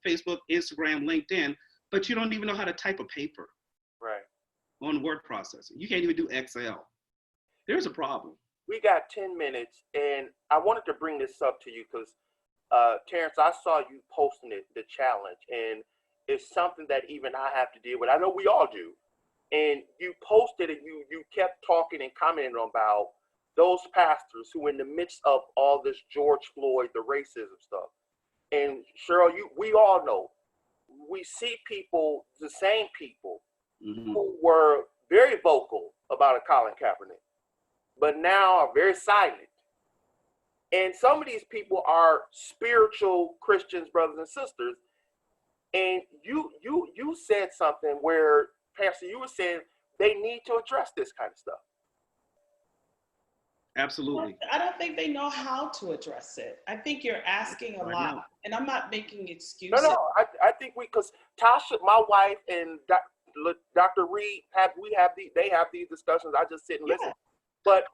Facebook, Instagram, LinkedIn, but you don't even know how to type a paper Right. on word processor? You can't even do Excel. There's a problem. We got 10 minutes, and I wanted to bring this up to you because, Terrence, I saw you posting it, the challenge, and it's something that even I have to deal with. I know we all do. And you posted and you kept talking and commenting about those pastors who in the midst of all this George Floyd, the racism stuff. And Cheryl, we all know, we see people, the same people, Mm-hmm. who were very vocal about a Colin Kaepernick, but now are very silent. And some of these people are spiritual Christians, brothers and sisters. And you said something where, Pastor, you were saying they need to address this kind of stuff. Absolutely. I don't think they know how to address it. I think you're asking a lot, and I'm not making excuses. No, I think because Tasha, my wife, and Dr. Reed they have these discussions. I just sit and listen. But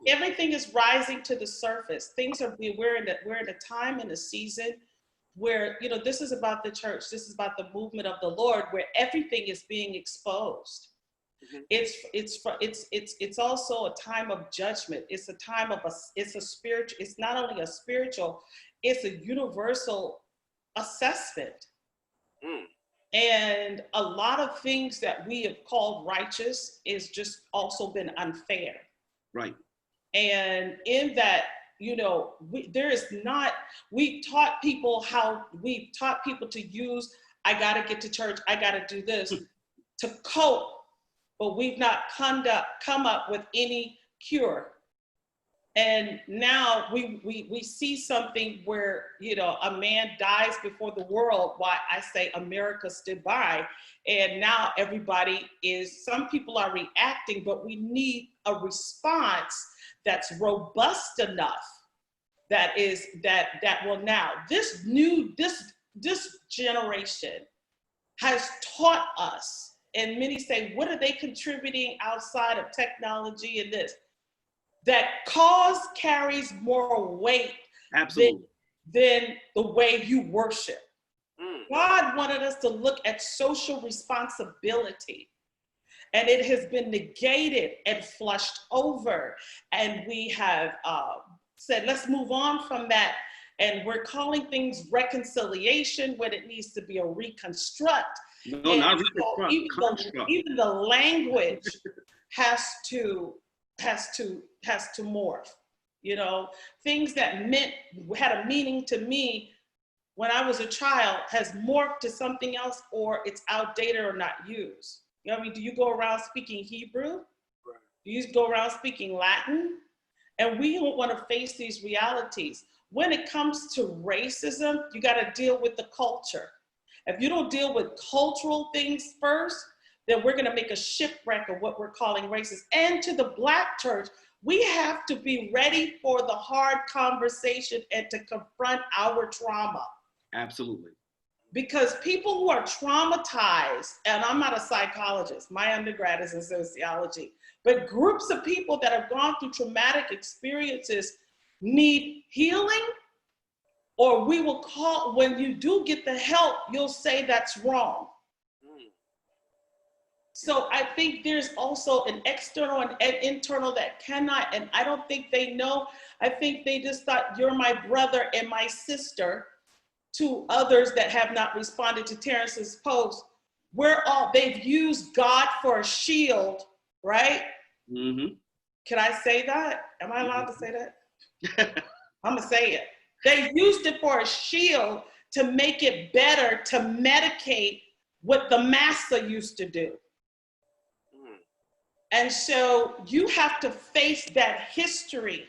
everything is rising to the surface. Things are we're in a time and a season where, you know, this is about the church. This is about the movement of the Lord, where everything is being exposed. Mm-hmm. It's also a time of judgment. It's a time of it's a spiritual. It's not only a spiritual, it's a universal assessment. Mm. And a lot of things that we have called righteous is just also been unfair. Right. And in that, you know, we've taught people to use, I got to get to church, I got to do this to cope, but we've not come up with any cure. And now we see something where, you know, a man dies before the world. Why I say America stood by, and now some people are reacting, but we need a response that's robust enough. That will now, this generation has taught us, and many say, what are they contributing outside of technology and this? That cause carries more weight than the way you worship. Mm. God wanted us to look at social responsibility, and it has been negated and flushed over. And we have said, let's move on from that. And we're calling things reconciliation when it needs to be a reconstruct. No, and not reconstruct. Even the language has to morph. You know, things that had a meaning to me when I was a child has morphed to something else, or it's outdated or not used. You know what I mean? Do you go around speaking Hebrew? Right. Do you go around speaking Latin? And we don't want to face these realities. When it comes to racism, you got to deal with the culture. If you don't deal with cultural things first, then we're going to make a shipwreck of what we're calling racist. And to the Black church, we have to be ready for the hard conversation and to confront our trauma. Absolutely. Because people who are traumatized, and I'm not a psychologist, my undergrad is in sociology, but groups of people that have gone through traumatic experiences need healing, or we will call, when you do get the help, you'll say that's wrong. So I think there's also an external and an internal that cannot, and I don't think they know. I think they just thought you're my brother and my sister. To others that have not responded to Terrence's post, they've used God for a shield, right? Mm-hmm. Can I say that? Am I allowed to say that? I'm gonna say it. They used it for a shield to make it better, to medicate what the massa used to do. And so you have to face that history,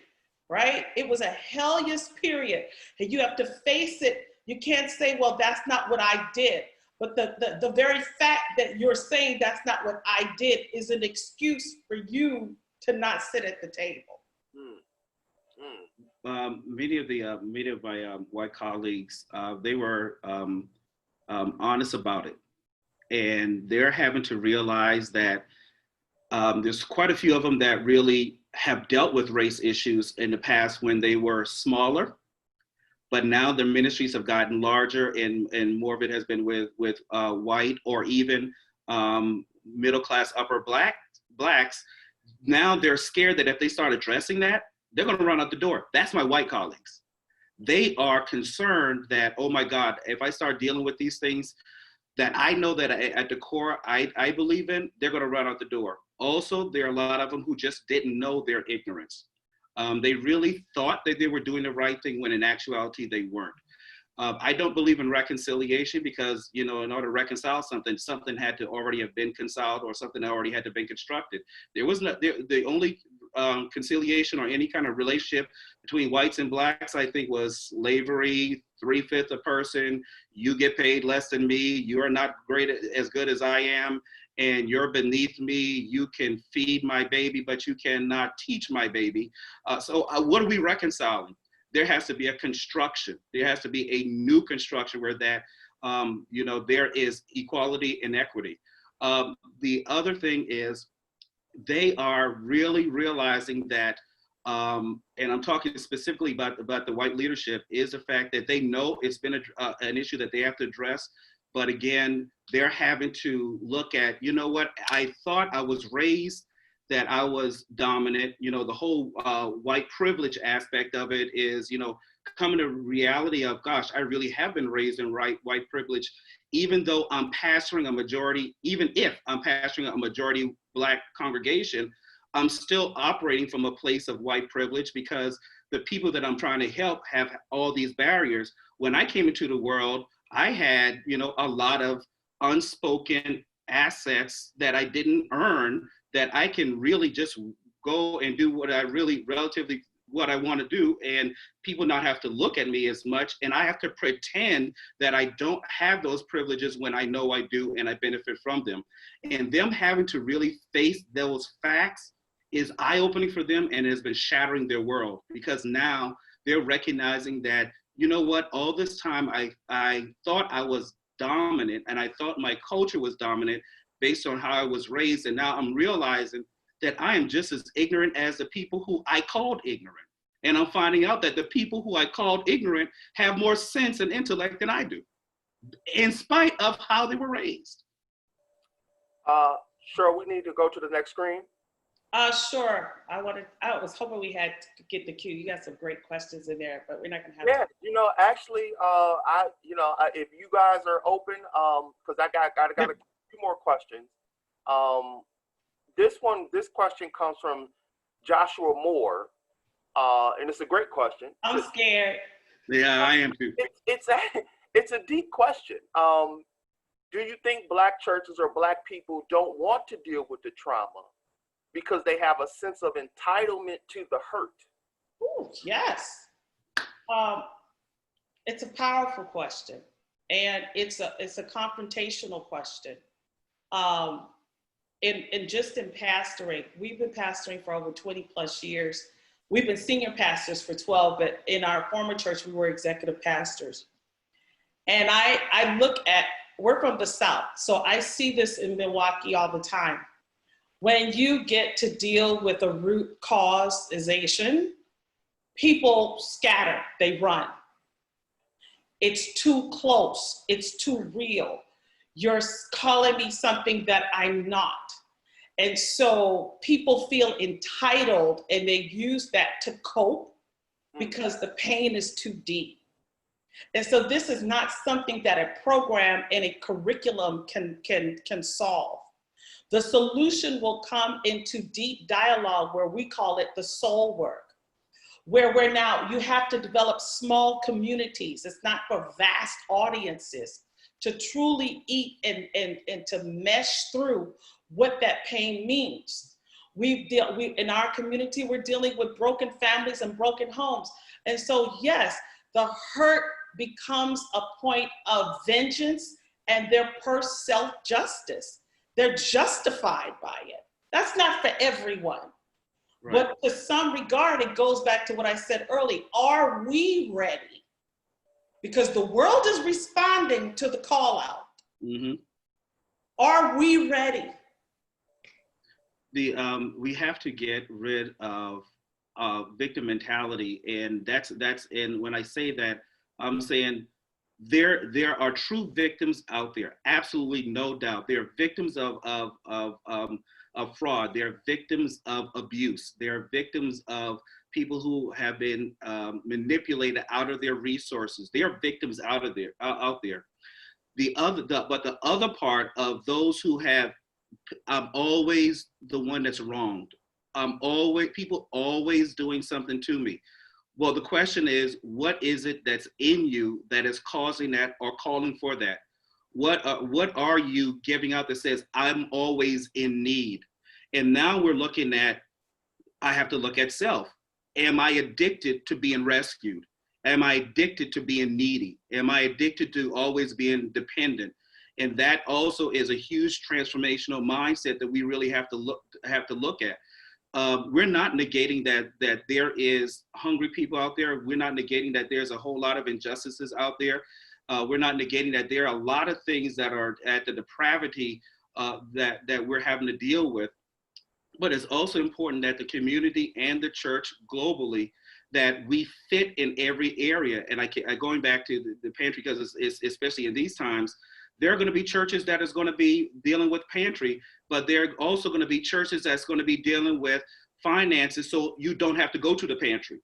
right? It was a hellish period, and you have to face it. You can't say, well, that's not what I did. But the very fact that you're saying that's not what I did is an excuse for you to not sit at the table. Many of my white colleagues, they were honest about it. And they're having to realize that there's quite a few of them that really have dealt with race issues in the past when they were smaller, but now their ministries have gotten larger, and more of it has been with white or even middle class upper blacks. Now they're scared that if they start addressing that, they're going to run out the door. That's my white colleagues. They are concerned that, oh my God, if I start dealing with these things that I know that at the core I believe in, they're going to run out the door. Also, there are a lot of them who just didn't know their ignorance. They really thought that they were doing the right thing when in actuality they weren't. I don't believe in reconciliation because, in order to reconcile something, something had to already have been reconciled or something already had to have been constructed. There was not, the only conciliation or any kind of relationship between whites and blacks, I think, was slavery, 3/5 a person, you get paid less than me, you are not as good as I am, and you're beneath me, you can feed my baby, but you cannot teach my baby. So what are we reconciling? There has to be a construction. There has to be a new construction where that, there is equality and equity. The other thing is they are really realizing that, and I'm talking specifically about the white leadership, is the fact that they know it's been an issue that they have to address. But again, they're having to look at, what, I thought I was raised that I was dominant. The whole white privilege aspect of it is, coming to reality of, gosh, I really have been raised in white privilege, even though I'm pastoring a majority, even if I'm pastoring a majority Black congregation, I'm still operating from a place of white privilege because the people that I'm trying to help have all these barriers. When I came into the world, I had, a lot of unspoken assets that I didn't earn, that I can really just go and do what I want to do, and people not have to look at me as much, and I have to pretend that I don't have those privileges when I know I do and I benefit from them. And them having to really face those facts is eye-opening for them, and has been shattering their world, because now they're recognizing that, all this time I thought I was dominant, and I thought my culture was dominant based on how I was raised, and now I'm realizing that I am just as ignorant as the people who I called ignorant. And I'm finding out that the people who I called ignorant have more sense and intellect than I do, in spite of how they were raised. Cheryl, we need to go to the next screen. Sure. I was hoping we had to get the queue. You got some great questions in there, but we're not gonna have. Yeah, actually, if you guys are open, because I got a few more questions. This question comes from Joshua Moore, and it's a great question. I'm scared. Yeah, I am too. It's a deep question. Do you think Black churches or Black people don't want to deal with the trauma because they have a sense of entitlement to the hurt? Ooh, yes. It's a powerful question, and it's a confrontational question. In pastoring, we've been pastoring for over 20 plus years. We've been senior pastors for 12, but in our former church, we were executive pastors. And we're from the South, so I see this in Milwaukee all the time. When you get to deal with a root causation, people scatter, they run. It's too close, it's too real. You're calling me something that I'm not. And so people feel entitled, and they use that to cope because the pain is too deep. And so this is not something that a program and a curriculum can solve. The solution will come into deep dialogue, where we call it the soul work, where you have to develop small communities. It's not for vast audiences, to truly eat and to mesh through what that pain means. In our community, we're dealing with broken families and broken homes. And so, yes, the hurt becomes a point of vengeance and their self-justice. They're justified by it. That's not for everyone. Right. But to some regard, it goes back to what I said earlier. Are we ready? Because the world is responding to the call out. Mm-hmm. Are we ready? We have to get rid of victim mentality, and and when I say that, I'm saying there are true victims out there, absolutely no doubt. There are victims of fraud. There are victims of abuse. There are victims of people who have been manipulated out of their resources. There are victims out there. But the other part of those who have, I'm always the one that's wronged. People always doing something to me. Well, the question is, what is it that's in you that is causing that or calling for that? What are you giving out that says, I'm always in need? And now we're looking at, I have to look at self. Am I addicted to being rescued? Am I addicted to being needy? Am I addicted to always being dependent? And that also is a huge transformational mindset that we really have to look at. We're not negating that there is hungry people out there. We're not negating that there's a whole lot of injustices out there. We're not negating that there are a lot of things that are at the depravity that we're having to deal with. But it's also important that the community and the church globally, that we fit in every area. And going back to the pantry, because it's especially in these times, there are going to be churches that is going to be dealing with pantry, but there are also going to be churches that's going to be dealing with finances, so you don't have to go to the pantry.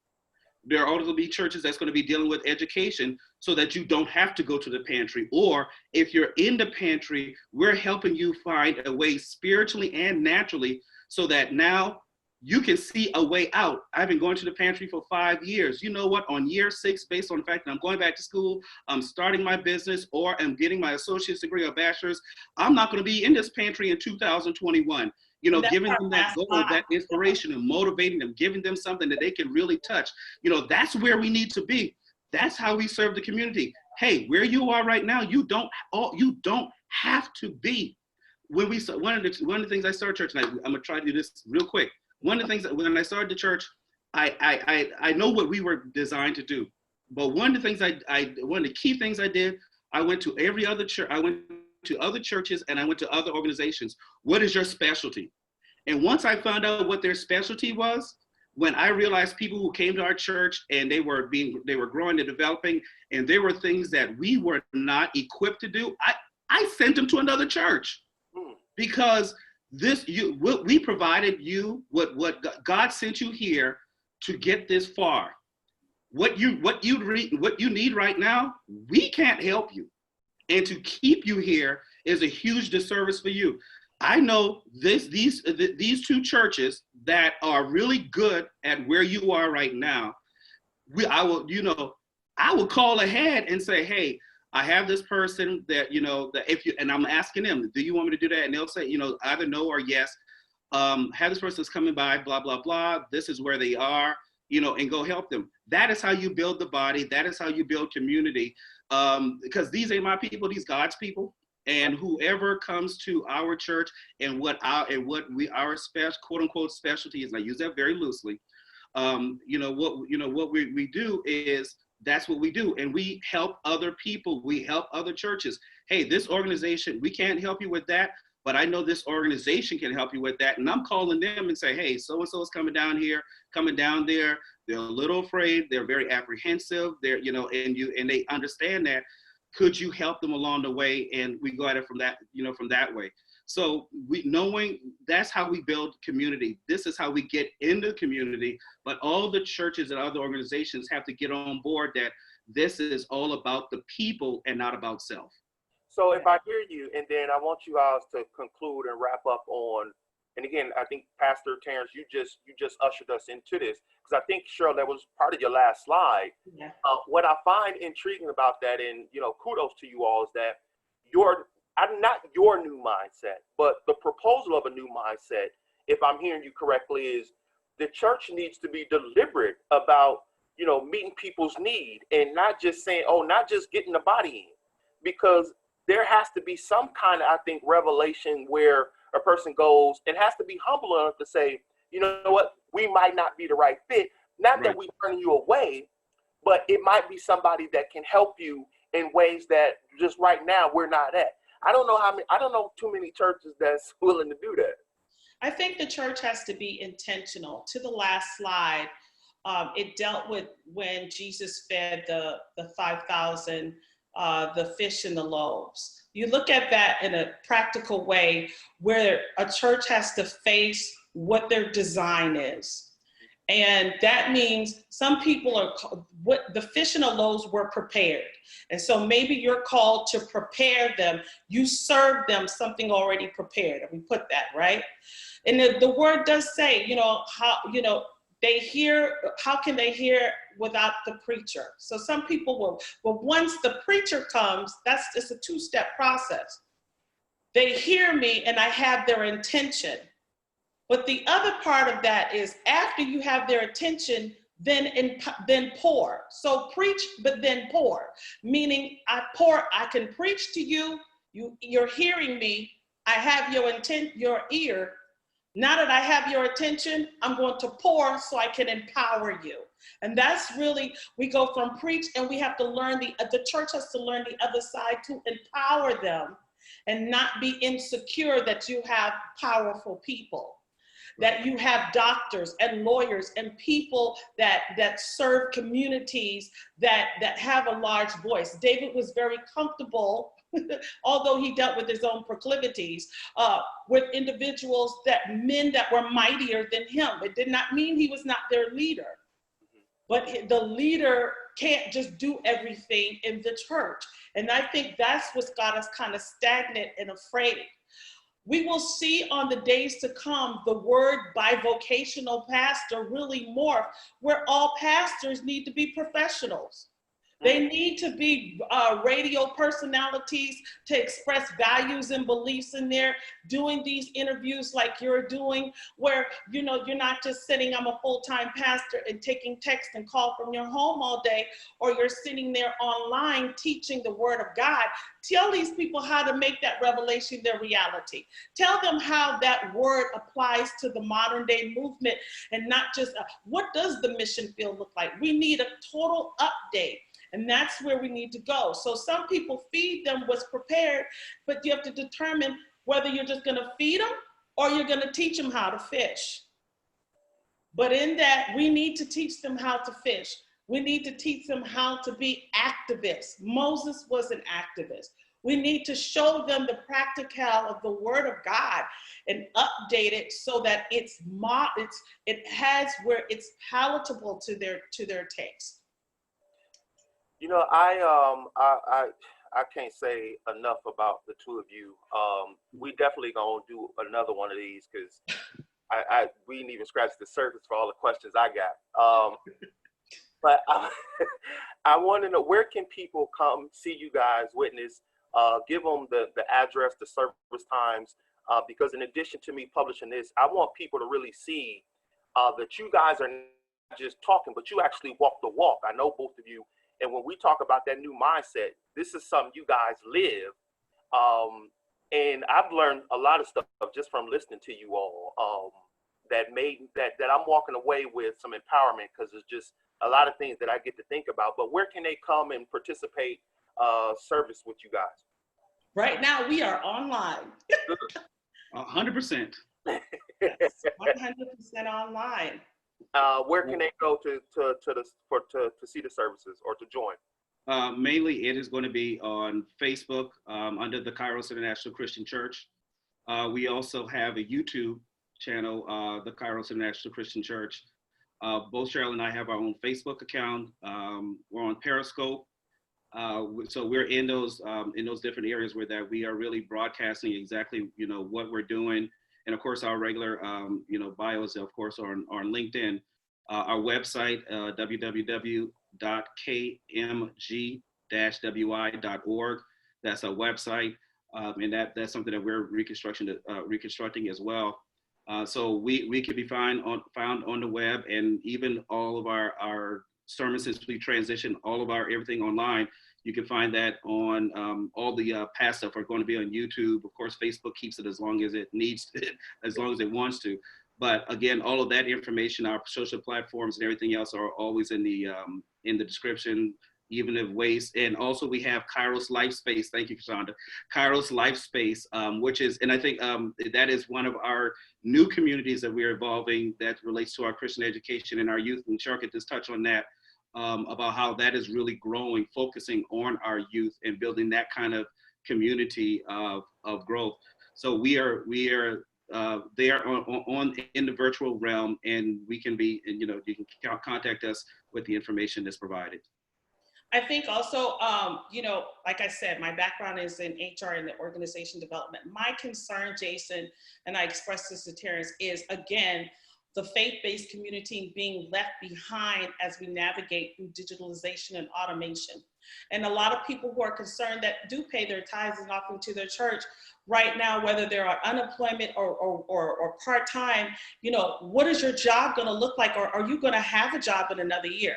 There are also going to be churches that's going to be dealing with education so that you don't have to go to the pantry. Or if you're in the pantry, we're helping you find a way spiritually and naturally so that now you can see a way out. I've been going to the pantry for 5 years. You know what? On year 6, based on the fact that I'm going back to school, I'm starting my business, or I'm getting my associate's degree or bachelor's, I'm not going to be in this pantry in 2021. Giving them that goal, that inspiration, and motivating them, giving them something that they can really touch. That's where we need to be. That's how we serve the community. Hey, where you are right now, you don't have to be. One of the things I started church, and I'm gonna try to do this real quick. One of the things that when I started the church, I know what we were designed to do. But one of the things one of the key things I did, I went to every other church. I went to other churches and I went to other organizations. What is your specialty? And once I found out what their specialty was, when I realized people who came to our church and they were growing and developing, and there were things that we were not equipped to do, I sent them to another church. Because we provided you what God sent you here to get this far. What you need right now, we can't help you. And to keep you here is a huge disservice for you. I know these 2 churches that are really good at where you are right now. I will call ahead and say, hey, I have this person that, and I'm asking them, do you want me to do that? And they'll say, either no or yes. Have this person that's coming by, blah, blah, blah. This is where they are, and go help them. That is how you build the body. That is how you build community. Because these ain't my people, these God's people. And whoever comes to our church and what our quote unquote specialty is, and I use that very loosely. What we do is, that's what we do. And we help other people. We help other churches. Hey, this organization, we can't help you with that, but I know this organization can help you with that. And I'm calling them and say, hey, so-and-so is coming down here, coming down there. They're a little afraid. They're very apprehensive. And they understand that. Could you help them along the way? And we go at it from that way. So knowing that's how we build community. This is how we get into the community, but all the churches and other organizations have to get on board that this is all about the people and not about self. So if I hear you, and then I want you guys to conclude and wrap up on, and again, I think Pastor Terrence, you just ushered us into this, because I think, Cheryl, that was part of your last slide. Yeah. What I find intriguing about that, and kudos to you all, is that not your new mindset, but the proposal of a new mindset, if I'm hearing you correctly, is the church needs to be deliberate about, meeting people's need, and not just saying, not just getting the body in, because there has to be some kind of, I think, revelation where a person goes and has to be humble enough to say, you know what, we might not be the right fit. Not Right. that we turn you away, but it might be somebody that can help you in ways that just right now we're not at. I don't know how many. I don't know too many churches that's willing to do that. I think the church has to be intentional. To the last slide, it dealt with when Jesus fed the 5,000, the fish and the loaves. You look at that in a practical way where a church has to face what their design is. And that means some people are, what the fish and the loaves were prepared. And so maybe you're called to prepare them. You serve them something already prepared. And we put that, right? And the word does say, they hear, how can they hear without the preacher? So some people will, but once the preacher comes, it's a two-step process. They hear me and I have their intention. But the other part of that is after you have their attention, then pour. So preach, but then pour. Meaning I can preach to you, you're hearing me, I have your ear. Now that I have your attention, I'm going to pour so I can empower you. And that's really, we go from preach and we have to learn, the church has to learn the other side to empower them and not be insecure that you have powerful people, that you have doctors and lawyers and people that serve communities that have a large voice. David was very comfortable although he dealt with his own proclivities, with individuals, men that were mightier than him. It did not mean he was not their leader, but the leader can't just do everything in the church. And I think that's what's got us kind of stagnant and afraid. We will see on the days to come the word bivocational pastor really morph, where all pastors need to be professionals. They need to be radio personalities to express values and beliefs in there, doing these interviews like you're doing, where, you're not just sitting, I'm a full-time pastor, and taking text and call from your home all day, or you're sitting there online teaching the word of God. Tell these people how to make that revelation their reality. Tell them how that word applies to the modern day movement, and not just, what does the mission field look like? We need a total update. And that's where we need to go. So some people feed them what's prepared, but you have to determine whether you're just gonna feed them or you're gonna teach them how to fish. But in that, we need to teach them how to fish. We need to teach them how to be activists. Moses was an activist. We need to show them the practical of the word of God and update it so that it has where it's palatable to their taste. I can't say enough about the two of you. We definitely gonna do another one of these because we didn't even scratch the surface for all the questions I got. But I want to know, where can people come see you guys, witness, give them the address, the service times, because in addition to me publishing this, I want people to really see that you guys are not just talking, but you actually walk the walk. I know both of you. And when we talk about that new mindset, this is something you guys live. And I've learned a lot of stuff just from listening to you all, that I'm walking away with some empowerment, because it's just a lot of things that I get to think about. But where can they come and participate service with you guys? Right now, we are online. 100%. 100% online. Where can they go to see the services or to join? Mainly, it is going to be on Facebook under the Kairos International Christian Church. We also have a YouTube channel, the Kairos International Christian Church. Both Cheryl and I have our own Facebook account. We're on Periscope. So we're in those different areas where that we are really broadcasting exactly what we're doing. And of course, our regular, bios, of course, are on LinkedIn. Our website, www.kmg-wi.org. That's our website, and that's something that we're reconstructing as well. So we can be found on the web, and even all of our sermons, since we transitioned all of everything online. You can find that on all the past stuff are going to be on YouTube. Of course, Facebook keeps it as long as it needs to, as long as it wants to. But again, all of that information, our social platforms and everything else are always in the description, even if waste. And also we have Kairos Life Space. Thank you, Cassandra. Kairos Life Space, which is, and I think that is one of our new communities that we're evolving that relates to our Christian education and our youth. And Cheryl could just touch on that, about how that is really growing, focusing on our youth and building that kind of community of growth. So we are there on in the virtual realm, and we can be, and you can contact us with the information that's provided. I think also, like I said, my background is in HR and the organization development. My concern, Jason, and I expressed this to Terrence, is again, the faith-based community being left behind as we navigate through digitalization and automation. And a lot of people who are concerned that do pay their tithes and offering to their church right now, whether they're on unemployment or part-time, what is your job gonna look like? Or are you gonna have a job in another year?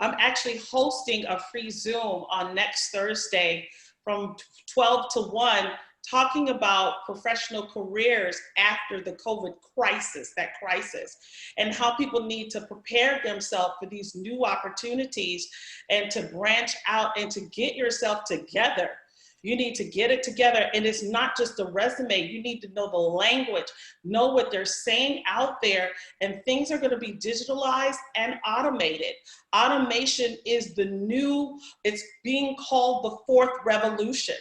I'm actually hosting a free Zoom on next Thursday from 12 to 1, talking about professional careers after the COVID crisis, and how people need to prepare themselves for these new opportunities and to branch out and to get yourself together. You need to get it together. And it's not just a resume. You need to know the language, know what they're saying out there, and things are going to be digitalized and automated. Automation is the new, it's being called the fourth revolution.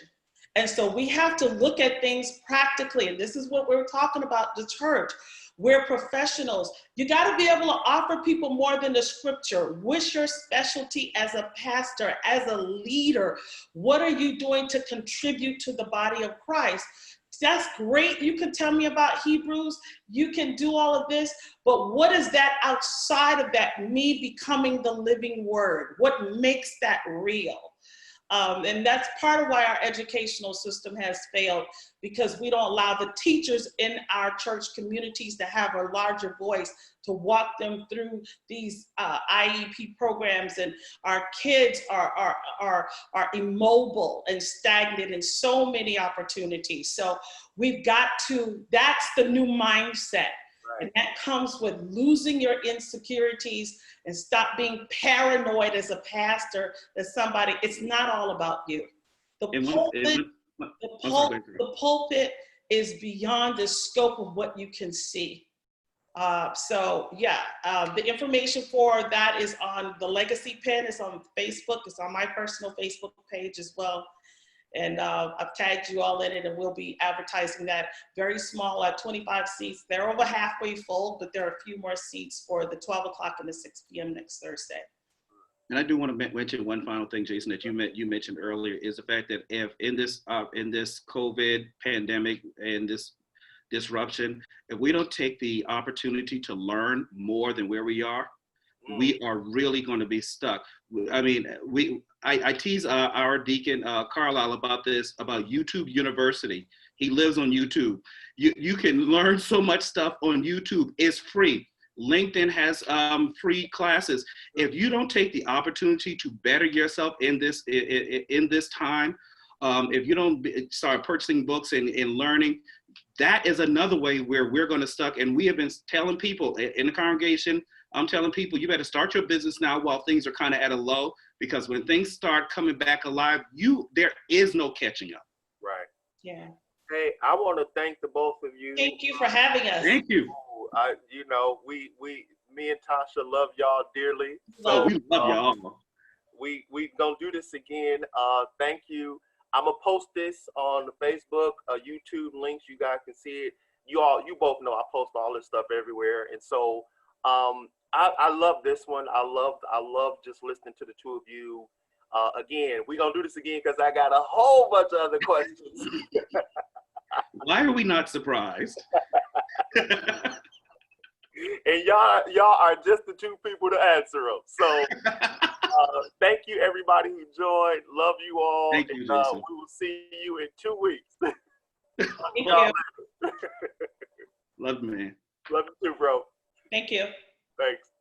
And so we have to look at things practically. And this is what we're talking about, the church. We're professionals. You got to be able to offer people more than the scripture. What's your specialty as a pastor, as a leader? What are you doing to contribute to the body of Christ? That's great. You can tell me about Hebrews. You can do all of this. But what is that outside of that? Me becoming the living word. What makes that real? And that's part of why our educational system has failed, because we don't allow the teachers in our church communities to have a larger voice, to walk them through these IEP programs. And our kids are immobile and stagnant in so many opportunities. So we've got to, that's the new mindset. Right. And that comes with losing your insecurities and stop being paranoid as a pastor that somebody, it's not all about you. The pulpit is beyond the scope of what you can see. The information for that is on the Legacy Pen. It's on Facebook. It's on my personal Facebook page as well. And I've tagged you all in it, and we'll be advertising that. Very small, 25 seats. They're over halfway full, but there are a few more seats for the 12 o'clock and the 6 p.m. next Thursday. And I do want to mention one final thing, Jason, that you mentioned earlier, is the fact that if in this COVID pandemic and this disruption, if we don't take the opportunity to learn more than where we are really going to be stuck. I mean, I tease our deacon Carlisle about this, about YouTube University. He lives on YouTube. You can learn so much stuff on YouTube. It's free. LinkedIn has free classes. If you don't take the opportunity to better yourself in this time, if you don't start purchasing books and learning, that is another way where we're going to stuck. And we have been telling people in the congregation, I'm telling people, you better start your business now while things are kind of at a low, because when things start coming back alive, there is no catching up. Right. Yeah. Hey, I want to thank the both of you. Thank you for having us. Thank you. Me and Tasha love y'all dearly. So we love y'all. We gonna do this again. Thank you. I'm gonna post this on the Facebook, YouTube links. You guys can see it. You both know I post all this stuff everywhere, and so I love this one. I love just listening to the two of you. Again, we're gonna do this again because I got a whole bunch of other questions. Why are we not surprised? And y'all are just the two people to answer them. So thank you everybody who joined. Love you all. Thank you, Jason. We will see you in 2 weeks. Thank you. Love you, man. Love you too, bro. Thank you. Thanks.